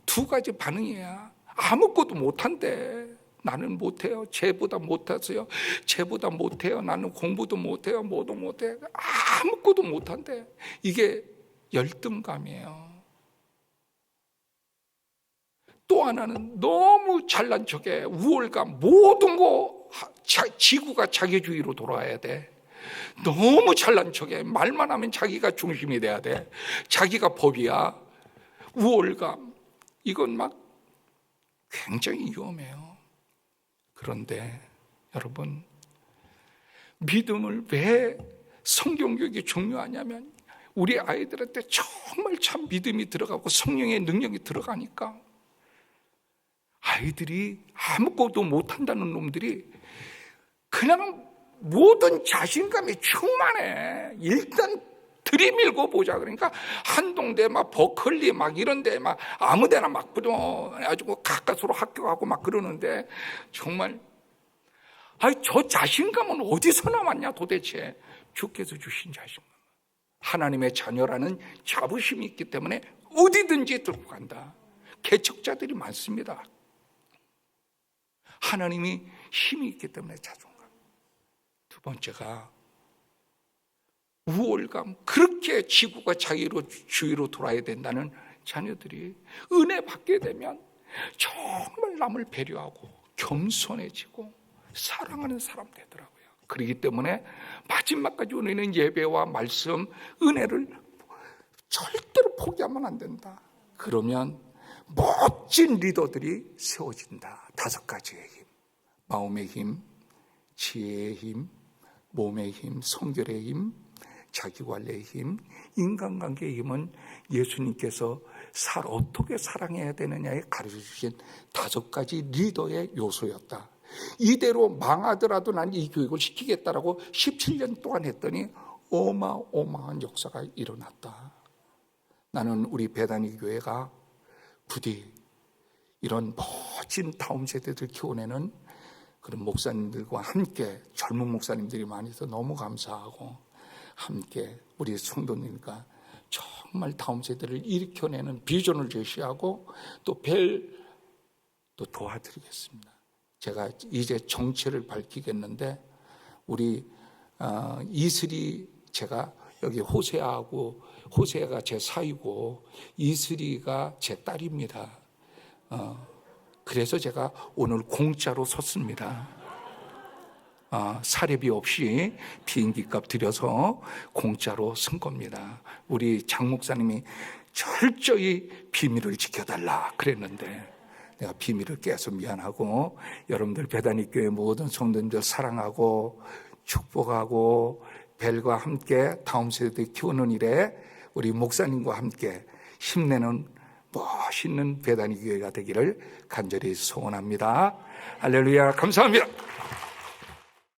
두 가지 반응이야. 아무것도 못한대. 나는 못해요. 쟤보다 못하세요. 쟤보다 못해요. 나는 공부도 못해요. 뭐도 못해. 아무것도 못한대. 이게 열등감이에요. 또 하나는 너무 잘난 척해. 우월감. 모든 거 지구가 자기주의로 돌아야 돼. 너무 잘난 척해. 말만 하면 자기가 중심이 돼야 돼. 자기가 법이야. 우월감. 이건 막 굉장히 위험해요. 그런데 여러분, 믿음을 왜 성경교육이 중요하냐면 우리 아이들한테 정말 참 믿음이 들어가고 성령의 능력이 들어가니까 아이들이 아무것도 못한다는 놈들이 그냥 모든 자신감이 충만해. 일단 들이밀고 보자. 그러니까 한동대 막 버클리 막 이런데 막 아무데나 막 가지고 가까스로 학교 가고 막 그러는데 정말 저 자신감은 어디서 나왔냐 도대체. 주께서 주신 자신감. 하나님의 자녀라는 자부심이 있기 때문에 어디든지 들고 간다. 개척자들이 많습니다. 하나님이 힘이 있기 때문에 자존감. 두 번째가 우월감. 그렇게 지구가 자기로 주위로 돌아야 된다는 자녀들이 은혜 받게 되면 정말 남을 배려하고 겸손해지고 사랑하는 사람 되더라고요. 그렇기 때문에 마지막까지 우리는 예배와 말씀, 은혜를 절대로 포기하면 안 된다. 그러면 멋진 리더들이 세워진다. 5가지의 힘. 마음의 힘, 지혜의 힘, 몸의 힘, 성결의 힘, 자기관리의 힘, 인간관계의 힘은 예수님께서 어떻게 사랑해야 되느냐에 가르쳐주신 5가지 리더의 요소였다. 이대로 망하더라도 난 이 교육을 시키겠다라고 17년 동안 했더니 어마어마한 역사가 일어났다. 나는 우리 베다니 교회가 부디 이런 멋진 다음 세대들 키워내는 그런 목사님들과 함께, 젊은 목사님들이 많이 있어 너무 감사하고, 함께 우리 성도님과 정말 다음 세대를 일으켜내는 비전을 제시하고 또 도와드리겠습니다. 제가 이제 정체를 밝히겠는데, 우리 이슬이, 제가 여기 호세아가 제 사위고 이슬이가 제 딸입니다. 그래서 제가 오늘 공짜로 섰습니다. 사례비 없이 비행기값 들여서 공짜로 쓴 겁니다. 우리 장 목사님이 철저히 비밀을 지켜달라 그랬는데 내가 비밀을 깨서 미안하고, 여러분들 베다니 교회 모든 성도님들 사랑하고 축복하고 벨과 함께 다음 세대 키우는 일에 우리 목사님과 함께 힘내는 멋있는 베다니 교회가 되기를 간절히 소원합니다. 할렐루야. 감사합니다.